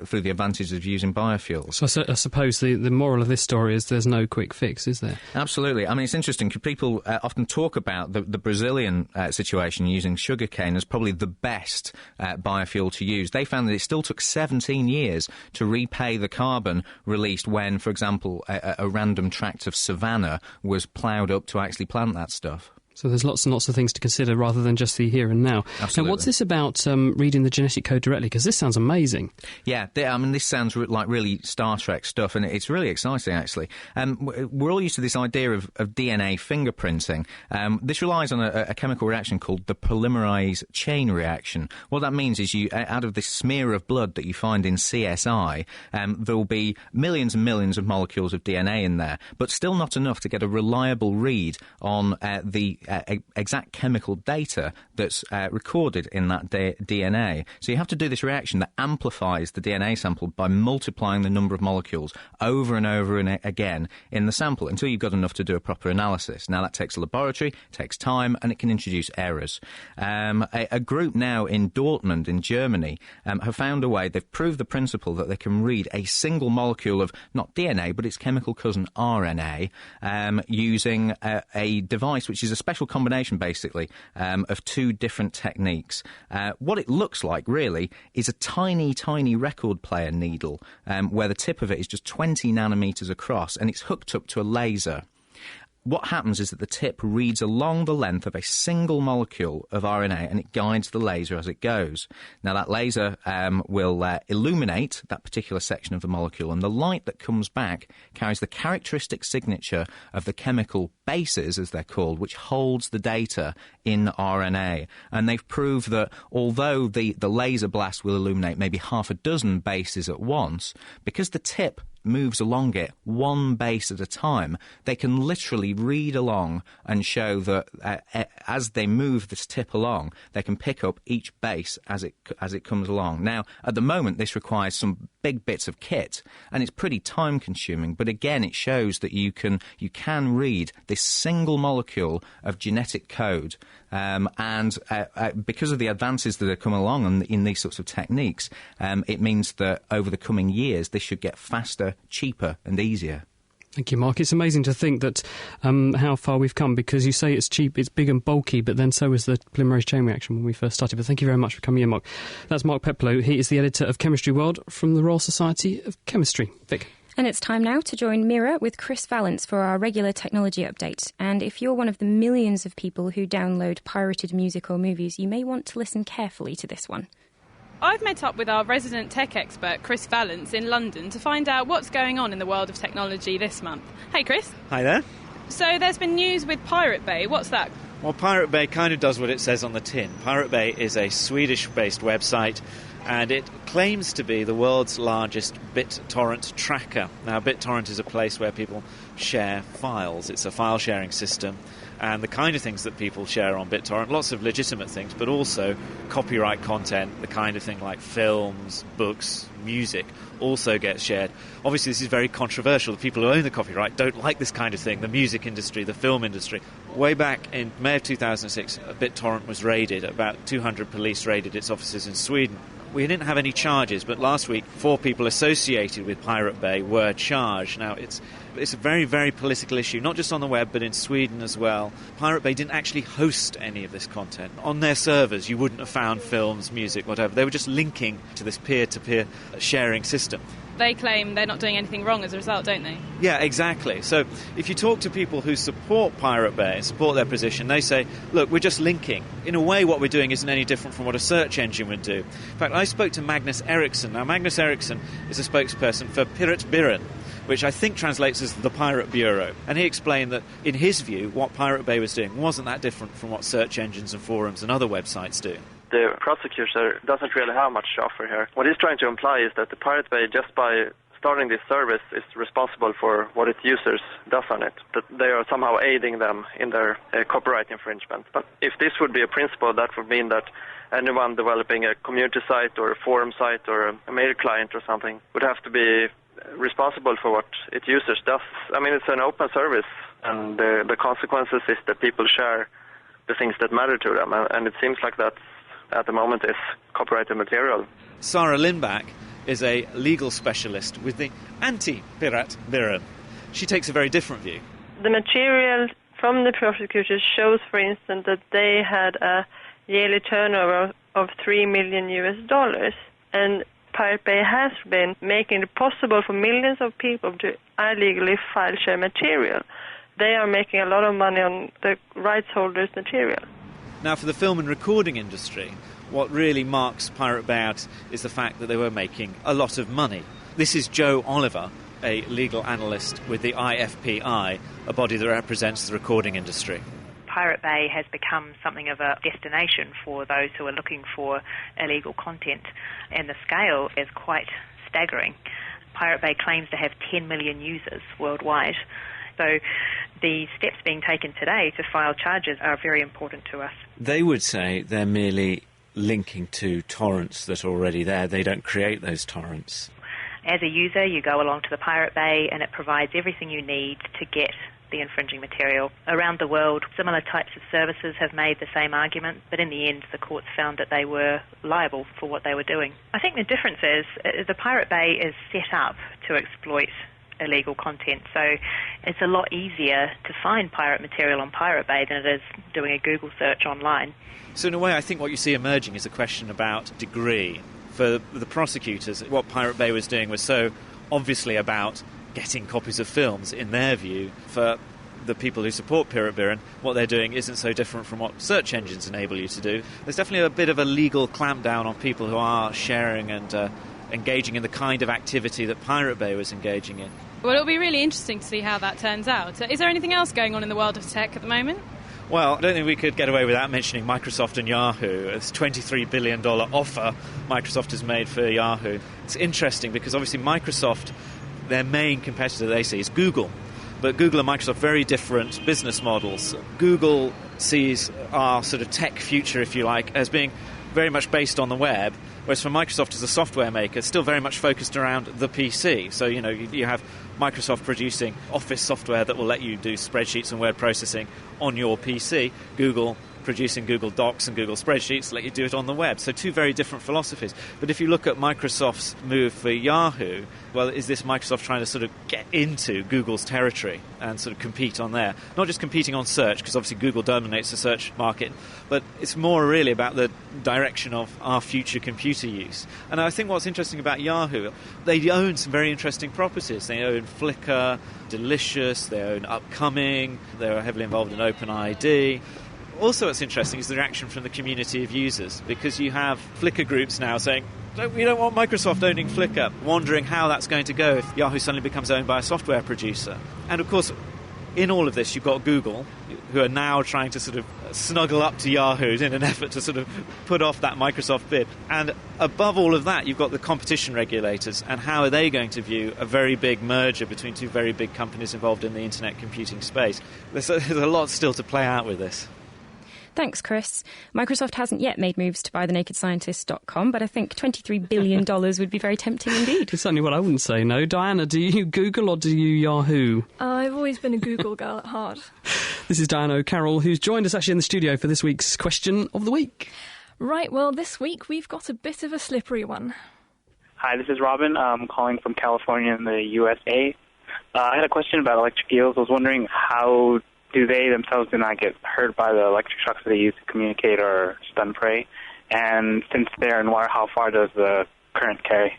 through the advantages of using biofuels. So I suppose the moral of this story is there's no quick fix, is there? Absolutely. I mean, it's interesting because people often talk about the Brazilian situation using sugarcane as probably the best biofuel to use. They found that it still took 17 years to repay the carbon released when, for example, a random tract of savanna was ploughed up to actually plant that stuff. So there's lots and lots of things to consider rather than just the here and now. Absolutely. Now, what's this about reading the genetic code directly? Because this sounds amazing. Yeah, I mean, this sounds like really Star Trek stuff, and it's really exciting, actually. We're all used to this idea of DNA fingerprinting. This relies on a chemical reaction called the polymerase chain reaction. What that means is out of this smear of blood that you find in CSI, there will be millions and millions of molecules of DNA in there, but still not enough to get a reliable read on the exact chemical data that's recorded in that DNA. So you have to do this reaction that amplifies the DNA sample by multiplying the number of molecules over and over and again in the sample until you've got enough to do a proper analysis. Now, that takes a laboratory, takes time, and it can introduce errors. A group now in Dortmund in Germany have found a way, they've proved the principle that they can read a single molecule of not DNA, but its chemical cousin RNA, using a device which is a special combination, basically, of two different techniques. What it looks like, really, is a tiny, tiny record player needle, where the tip of it is just 20 nanometers across, and it's hooked up to a laser. What happens is that the tip reads along the length of a single molecule of RNA, and it guides the laser as it goes. Now, that laser will illuminate that particular section of the molecule, and the light that comes back carries the characteristic signature of the chemical bases, as they're called, which holds the data in RNA. And they've proved that although the laser blast will illuminate maybe half a dozen bases at once, because the tip moves along it one base at a time, they can literally read along and show that as they move this tip along, they can pick up each base as it comes along. Now, at the moment, this requires some big bits of kit, and it's pretty time consuming, but again, it shows that you can read this single molecule of genetic code, and because of the advances that have come along in these sorts of techniques, it means that over the coming years, this should get faster, cheaper and easier. Thank you, Mark. It's amazing to think that how far we've come, because you say it's cheap, it's big and bulky, but then so was the polymerase chain reaction when we first started. But thank you very much for coming in, Mark. That's Mark Peplow. He is the editor of Chemistry World from the Royal Society of Chemistry. Vic. And it's time now to join Mira with Chris Vallance for our regular technology update. And if you're one of the millions of people who download pirated music or movies, you may want to listen carefully to this one. I've met up with our resident tech expert, Chris Vallance, in London to find out what's going on in the world of technology this month. Hey, Chris. Hi there. So there's been news with Pirate Bay. What's that? Well, Pirate Bay kind of does what it says on the tin. Pirate Bay is a Swedish-based website, and it claims to be the world's largest BitTorrent tracker. Now, BitTorrent is a place where people share files. It's a file-sharing system, and the kind of things that people share on BitTorrent, lots of legitimate things, but also copyright content, the kind of thing like films, books, music, also gets shared. Obviously, this is very controversial. The people who own the copyright don't like this kind of thing, the music industry, the film industry. Way back in May of 2006, BitTorrent was raided. About 200 police raided its offices in Sweden. We didn't have any charges, but last week 4 people associated with Pirate Bay were charged. Now, it's a very, very political issue, not just on the web, but in Sweden as well. Pirate Bay didn't actually host any of this content. On their servers, you wouldn't have found films, music, whatever. They were just linking to this peer-to-peer sharing system. They claim they're not doing anything wrong as a result, don't they? Yeah, exactly. So if you talk to people who support Pirate Bay, support their position, they say, look, we're just linking. In a way, what we're doing isn't any different from what a search engine would do. In fact, I spoke to Magnus Eriksson. Now, Magnus Eriksson is a spokesperson for Piratbyrån, which I think translates as the Pirate Bureau. And he explained that, in his view, what Pirate Bay was doing wasn't that different from what search engines and forums and other websites do. The prosecutor doesn't really have much to offer here. What he's trying to imply is that the Pirate Bay, just by starting this service, is responsible for what its users does on it, that they are somehow aiding them in their copyright infringement. But if this would be a principle, that would mean that anyone developing a community site or a forum site or a mail client or something would have to be responsible for what its users does. I mean, it's an open service, and the consequences is that people share the things that matter to them, and it seems like that's at the moment is copyrighted material. Sarah Lindback is a legal specialist with the Anti-Piratbyrån. She takes a very different view. The material from the prosecutors shows, for instance, that they had a yearly turnover of $3 million, and Pirate Bay has been making it possible for millions of people to illegally file share material. They are making a lot of money on the rights holders' material. Now, for the film and recording industry, what really marks Pirate Bay out is the fact that they were making a lot of money. This is Joe Oliver, a legal analyst with the IFPI, a body that represents the recording industry. Pirate Bay has become something of a destination for those who are looking for illegal content, and the scale is quite staggering. Pirate Bay claims to have 10 million users worldwide. So the steps being taken today to file charges are very important to us. They would say they're merely linking to torrents that are already there. They don't create those torrents. As a user, you go along to the Pirate Bay and it provides everything you need to get the infringing material. Around the world, similar types of services have made the same argument, but in the end, the courts found that they were liable for what they were doing. I think the difference is the Pirate Bay is set up to exploit illegal content, so it's a lot easier to find pirate material on Pirate Bay than it is doing a Google search online. So in a way, I think what you see emerging is a question about degree. For the prosecutors, what Pirate Bay was doing was so obviously about getting copies of films, in their view. For the people who support Piratbyrån, what they're doing isn't so different from what search engines enable you to do. There's definitely a bit of a legal clampdown on people who are sharing and engaging in the kind of activity that Pirate Bay was engaging in. Well, it'll be really interesting to see how that turns out. Is there anything else going on in the world of tech at the moment? Well, I don't think we could get away without mentioning Microsoft and Yahoo. It's a $23 billion offer Microsoft has made for Yahoo. It's interesting because obviously Microsoft, their main competitor, they say, is Google. But Google and Microsoft, very different business models. Google sees our sort of tech future, if you like, as being very much based on the web, whereas for Microsoft as a software maker, it's still very much focused around the PC. So, you know, you have Microsoft producing Office software that will let you do spreadsheets and word processing on your PC. Google producing Google Docs and Google Spreadsheets let you do it on the web. So two very different philosophies. But if you look at Microsoft's move for Yahoo, well, is this Microsoft trying to sort of get into Google's territory and sort of compete on there? Not just competing on search, because obviously Google dominates the search market, but it's more really about the direction of our future computer use. And I think what's interesting about Yahoo, they own some very interesting properties. They own Flickr, Delicious, they own Upcoming, they're heavily involved in OpenID. Also, what's interesting is the reaction from the community of users, because you have Flickr groups now saying, we don't want Microsoft owning Flickr, wondering how that's going to go if Yahoo suddenly becomes owned by a software producer. And of course, in all of this, you've got Google, who are now trying to sort of snuggle up to Yahoo in an effort to sort of put off that Microsoft bid. And above all of that, you've got the competition regulators, and how are they going to view a very big merger between two very big companies involved in the internet computing space? There's a lot still to play out with this. Thanks, Chris. Microsoft hasn't yet made moves to buy thenakedscientist.com, but I think $23 billion would be very tempting indeed. It's certainly what I wouldn't say, no. Diana, do you Google or do you Yahoo? I've always been a Google girl at heart. This is Diana O'Carroll, who's joined us actually in the studio for this week's Question of the Week. Right, well, this week we've got a bit of a slippery one. Hi, this is Robin. I'm calling from California in the USA. I had a question about electric eels. I was wondering, how do they themselves do not get hurt by the electric shocks that they use to communicate or stun prey? And since they're in water, how far does the current carry?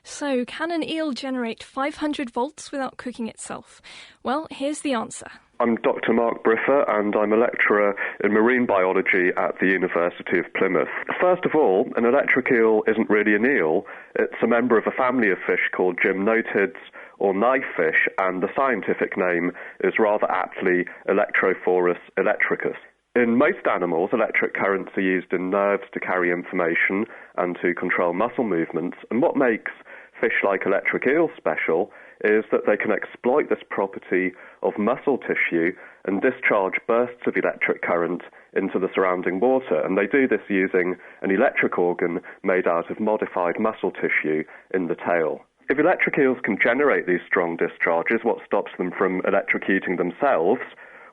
So, can an eel generate 500 volts without cooking itself? Well, here's the answer. I'm Dr. Mark Briffer, and I'm a lecturer in marine biology at the University of Plymouth. First of all, an electric eel isn't really an eel. It's a member of a family of fish called gymnotids, or knifefish, and the scientific name is rather aptly Electrophorus electricus. In most animals, electric currents are used in nerves to carry information and to control muscle movements, and what makes fish like electric eels special is that they can exploit this property of muscle tissue and discharge bursts of electric current into the surrounding water, and they do this using an electric organ made out of modified muscle tissue in the tail. If electric eels can generate these strong discharges, what stops them from electrocuting themselves?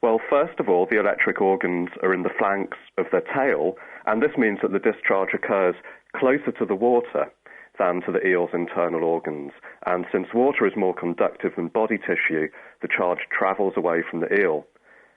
Well, first of all, the electric organs are in the flanks of their tail, and this means that the discharge occurs closer to the water than to the eel's internal organs. And since water is more conductive than body tissue, the charge travels away from the eel.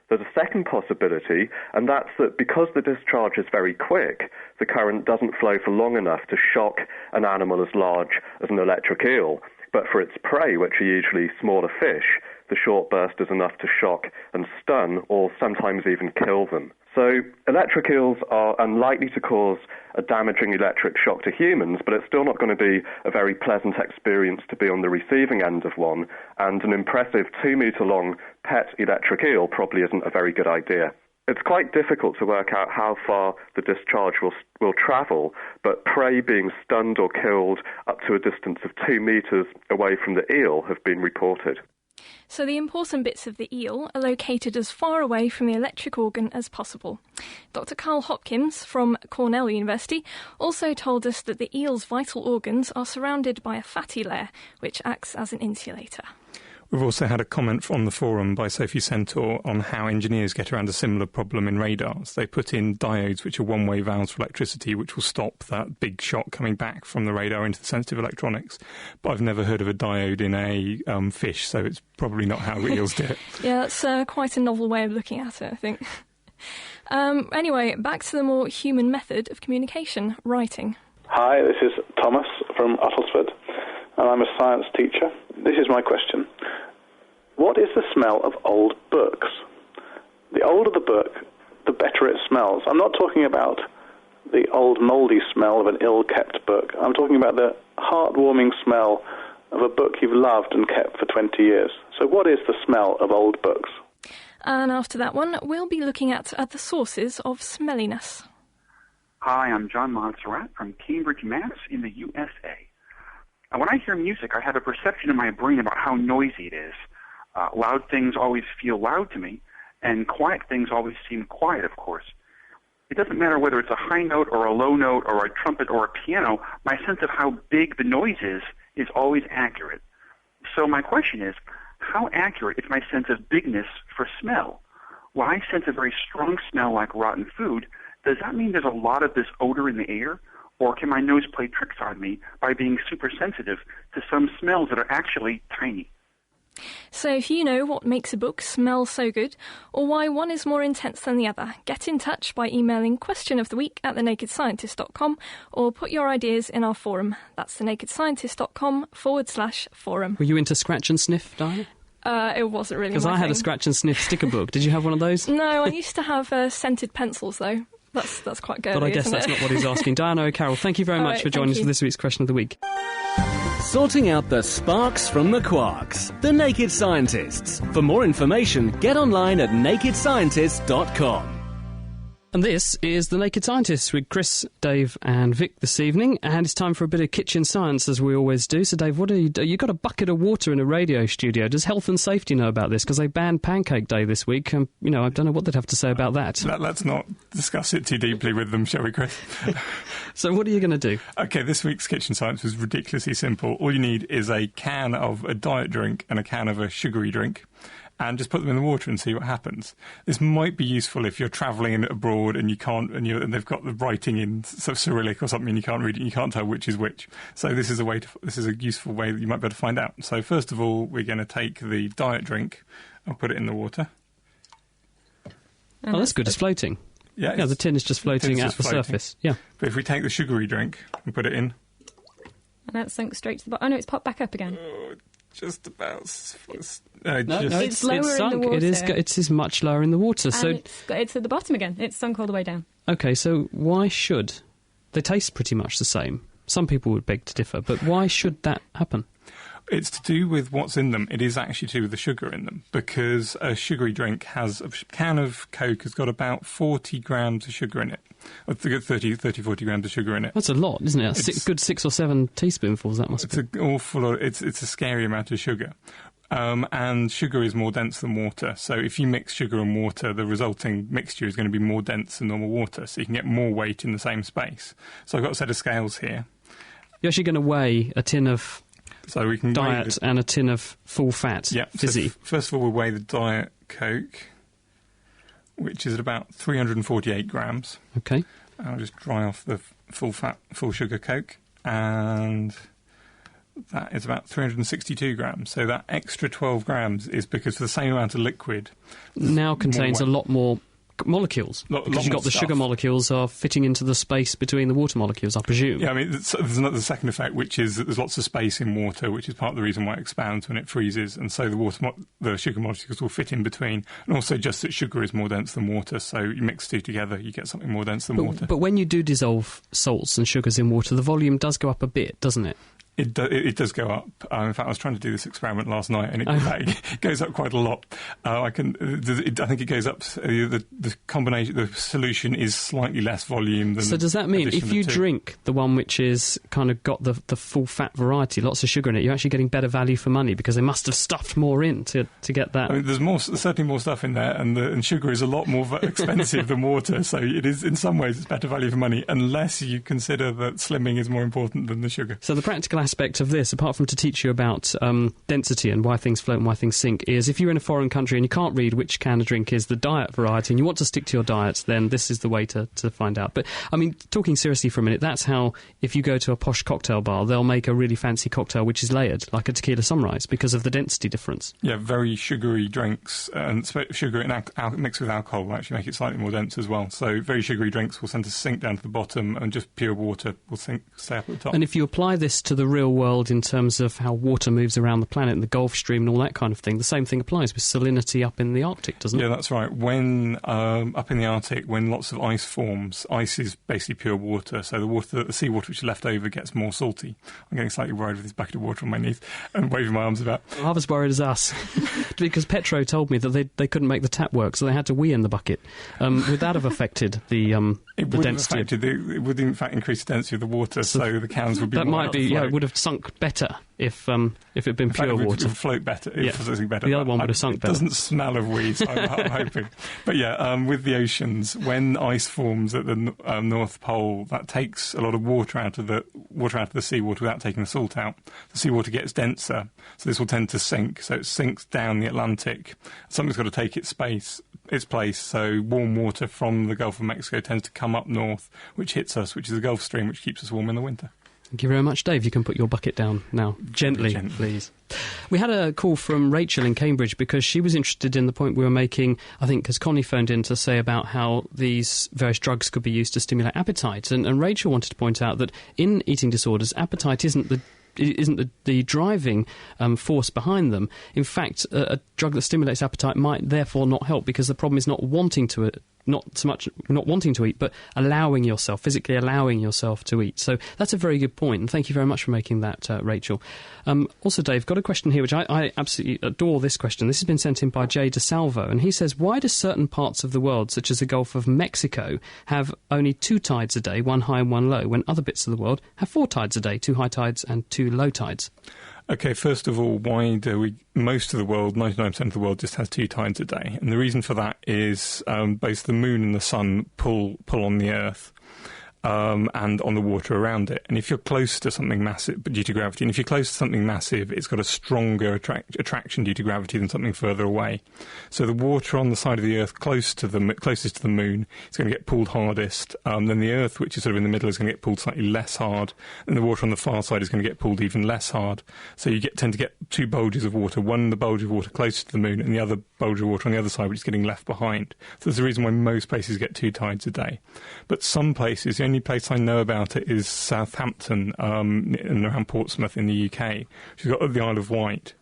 There's a second possibility, and that's that because the discharge is very quick, the current doesn't flow for long enough to shock an animal as large as an electric eel. But for its prey, which are usually smaller fish, the short burst is enough to shock and stun, or sometimes even kill them. So electric eels are unlikely to cause a damaging electric shock to humans, but it's still not going to be a very pleasant experience to be on the receiving end of one, and an impressive 2-metre-long pet electric eel probably isn't a very good idea. It's quite difficult to work out how far the discharge will travel, but prey being stunned or killed up to a distance of 2 metres away from the eel have been reported. So the important bits of the eel are located as far away from the electric organ as possible. Dr. Carl Hopkins from Cornell University also told us that the eel's vital organs are surrounded by a fatty layer, which acts as an insulator. We've also had a comment on the forum by Sophie Centaur on how engineers get around a similar problem in radars. They put in diodes, which are one-way valves for electricity, which will stop that big shock coming back from the radar into the sensitive electronics. But I've never heard of a diode in a fish, so it's probably not how eels do it. Yeah, that's quite a novel way of looking at it, I think. Anyway, back to the more human method of communication, writing. Hi, this is Thomas from Uttlesford, and I'm a science teacher. This is my question. What is the smell of old books? The older the book, the better it smells. I'm not talking about the old mouldy smell of an ill-kept book. I'm talking about the heartwarming smell of a book you've loved and kept for 20 years. So what is the smell of old books? And after that one, we'll be looking at the sources of smelliness. Hi, I'm John Montserrat from Cambridge, Mass. in the USA. When I hear music, I have a perception in my brain about how noisy it is. Loud things always feel loud to me, and quiet things always seem quiet, of course. It doesn't matter whether it's a high note or a low note or a trumpet or a piano, my sense of how big the noise is always accurate. So my question is, how accurate is my sense of bigness for smell? When I sense a very strong smell like rotten food, does that mean there's a lot of this odor in the air? Or can my nose play tricks on me by being super sensitive to some smells that are actually tiny? So if you know what makes a book smell so good, or why one is more intense than the other, get in touch by emailing questionoftheweek@thenakedscientist.com or put your ideas in our forum. That's thenakedscientist.com/forum. Were you into scratch and sniff, Diana? It wasn't really my Because I had thing. a scratch and sniff sticker book. Did you have one of those? No, I used to have scented pencils, though. That's quite girly, But I guess isn't that's it? not what he's asking. Diana O'Carroll, thank you very All much right, for joining us thank for you. this week's Question of the Week. Sorting out the sparks from the quarks. The Naked Scientists. For more information, get online at nakedscientists.com. And this is The Naked Scientists with Chris, Dave and Vic this evening. And it's time for a bit of kitchen science, as we always do. So, Dave, what are you do? You've got a bucket of water in a radio studio. Does Health and Safety know about this? Because they banned Pancake Day this week. I don't know what they'd have to say about that. Let's not discuss it too deeply with them, shall we, Chris? So what are you going to do? OK, this week's kitchen science was ridiculously simple. All you need is a can of a diet drink and a can of a sugary drink, and just put them in the water and see what happens. This might be useful if you're travelling abroad and you can't, and they've got the writing in sort of Cyrillic or something, and you can't read it, and you can't tell which is which. So this is a useful way that you might be able to find out. So first of all, we're going to take the diet drink and put it in the water. Oh, that's good. It's floating. Yeah, the tin is just floating at the surface. Yeah. But if we take the sugary drink and put it in, and that sunk straight to the bottom. Oh no, it's popped back up again. Just about. It's lower it's sunk. in the water. It is much lower in the water. And so it's at the bottom again. It's sunk all the way down. Okay, so why should they taste pretty much the same? Some people would beg to differ, but why should that happen? It's to do with what's in them. It is actually to do with the sugar in them, because a sugary drink a can of Coke has got about 40 grams of sugar in it. 30, 40 grams of sugar in it. That's a lot, isn't it? A good 6 or 7 teaspoonfuls, that must be. It's a scary amount of sugar. And sugar is more dense than water. So if you mix sugar and water, the resulting mixture is going to be more dense than normal water. So you can get more weight in the same space. So I've got a set of scales here. You're actually going to weigh a tin of diet and a tin of full-fat fizzy. So first of all, we'll weigh the Diet Coke, which is at about 348 grams. Okay. I'll just dry off the full-fat, full-sugar Coke, and that is about 362 grams. So that extra 12 grams is because the same amount of liquid now contains a lot more molecules, because you've got the sugar molecules are fitting into the space between the water molecules, I presume. Yeah, I mean, there's another second effect, which is that there's lots of space in water, which is part of the reason why it expands when it freezes, and so the sugar molecules will fit in between, and also just that sugar is more dense than water, so you mix two together, you get something more dense than water. But when you do dissolve salts and sugars in water, the volume does go up a bit, doesn't it? It does go up. In fact, I was trying to do this experiment last night, and it goes up quite a lot. I think it goes up. The combination, the solution is slightly less volume than. So does that mean if you drink the one which is kind of got the full fat variety, lots of sugar in it, you're actually getting better value for money because they must have stuffed more in to get that? I mean, there's certainly more stuff in there, and sugar is a lot more expensive than water. So it is, in some ways, it's better value for money, unless you consider that slimming is more important than the sugar. So the practical aspect of this, apart from to teach you about density and why things float and why things sink, is if you're in a foreign country and you can't read which can of drink is the diet variety and you want to stick to your diet, then this is the way to find out. But, I mean, talking seriously for a minute, that's how, if you go to a posh cocktail bar, they'll make a really fancy cocktail which is layered, like a tequila sunrise, because of the density difference. Yeah, very sugary drinks, and sugar mixed with alcohol will actually make it slightly more dense as well. So very sugary drinks will tend to sink down to the bottom, and just pure water will stay up at the top. And if you apply this to the real world in terms of how water moves around the planet and the Gulf Stream and all that kind of thing, the same thing applies with salinity up in the Arctic, doesn't it? Yeah, that's right. When up in the Arctic, when lots of ice forms, ice is basically pure water, so the seawater which is left over gets more salty. I'm getting slightly worried with this bucket of water on my knees and waving my arms about. I was worried as us, because Petro told me that they couldn't make the tap work, so they had to wee in the bucket. Would that have affected the density? It would in fact increase the density of the water, so the cans would be that more might be, it would have sunk better if it had been pure water. It would float better. It floating better. The other one would have sunk better. It doesn't smell of wee, so I'm hoping. But yeah, with the oceans, when ice forms at the North Pole, that takes a lot of water out of the seawater without taking the salt out. The seawater gets denser, so this will tend to sink. So it sinks down the Atlantic. Something's got to take its place. So warm water from the Gulf of Mexico tends to come up north, which hits us, which is the Gulf Stream, which keeps us warm in the winter. Thank you very much, Dave. You can put your bucket down now. Gently, please. We had a call from Rachel in Cambridge because she was interested in the point we were making, I think, because Connie phoned in to say about how these various drugs could be used to stimulate appetite. And Rachel wanted to point out that in eating disorders, appetite isn't the driving force behind them. In fact, a drug that stimulates appetite might therefore not help, because the problem is not wanting to not so much not wanting to eat, but physically allowing yourself to eat. So that's a very good point, and thank you very much for making that, Rachel. Also, Dave, got a question here, which I absolutely adore this question. This has been sent in by Jay DeSalvo, and he says, why do certain parts of the world, such as the Gulf of Mexico, have only 2 tides a day, 1 high and 1 low, when other bits of the world have 4 tides a day, 2 high tides and 2 low tides? Okay, first of all, why do most of the world, 99% of the world, just has 2 tides a day? And the reason for that is both the moon and the sun pull on the Earth and on the water around it. And if you're close to something massive due to gravity, and if you're close to something massive, it's got a stronger attraction due to gravity than something further away. So the water on the side of the Earth closest to the moon is going to get pulled hardest. Then the Earth, which is sort of in the middle, is going to get pulled slightly less hard. And the water on the far side is going to get pulled even less hard. So you tend to get 2 bulges of water, one the bulge of water closest to the moon and the other bulge of water on the other side, which is getting left behind. So there's a reason why most places get 2 tides a day. But some places, the only place I know about it is Southampton and around Portsmouth in the UK, which has got the Isle of Wight.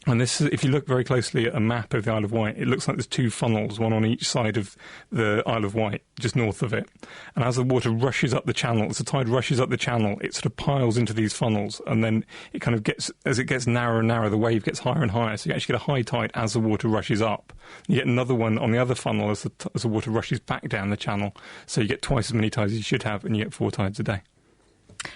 And this is, if you look very closely at a map of the Isle of Wight, it looks like there's 2 funnels, one on each side of the Isle of Wight, just north of it. And as the water rushes up the channel, as the tide rushes up the channel, it sort of piles into these funnels, and then it kind of gets, as it gets narrower and narrower, the wave gets higher and higher. So you actually get a high tide as the water rushes up. You get another one on the other funnel as the water rushes back down the channel. So you get twice as many tides as you should have, and you get 4 tides a day.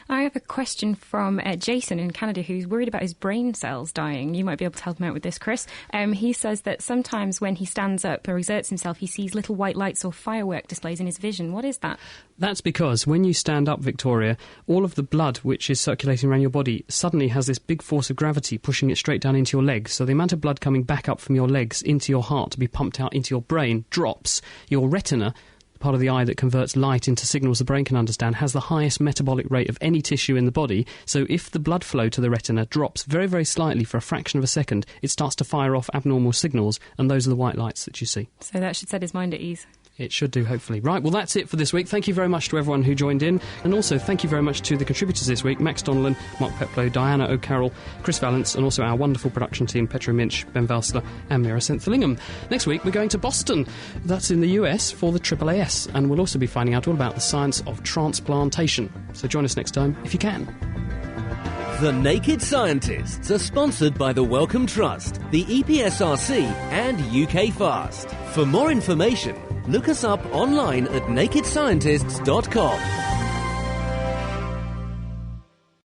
I have a question from Jason in Canada, who's worried about his brain cells dying. You might be able to help him out with this, Chris. He says that sometimes when he stands up or exerts himself, he sees little white lights or firework displays in his vision. What is that? That's because when you stand up, Victoria, all of the blood which is circulating around your body suddenly has this big force of gravity pushing it straight down into your legs. So the amount of blood coming back up from your legs into your heart to be pumped out into your brain drops. Your retina, part of the eye that converts light into signals the brain can understand, has the highest metabolic rate of any tissue in the body. So if the blood flow to the retina drops very, very slightly for a fraction of a second, it starts to fire off abnormal signals, and those are the white lights that you see. So that should set his mind at ease. It should do, hopefully. Right, well, that's it for this week. Thank you very much to everyone who joined in. And also, thank you very much to the contributors this week, Max Donnellan, Mark Peplow, Diana O'Carroll, Chris Vallance, and also our wonderful production team, Petra Minch, Ben Valsler, and Mira Senthillingham. Next week, we're going to Boston. That's in the US for the AAAS. And we'll also be finding out all about the science of transplantation. So join us next time, if you can. The Naked Scientists are sponsored by the Wellcome Trust, the EPSRC and UK Fast. For more information, look us up online at nakedscientists.com.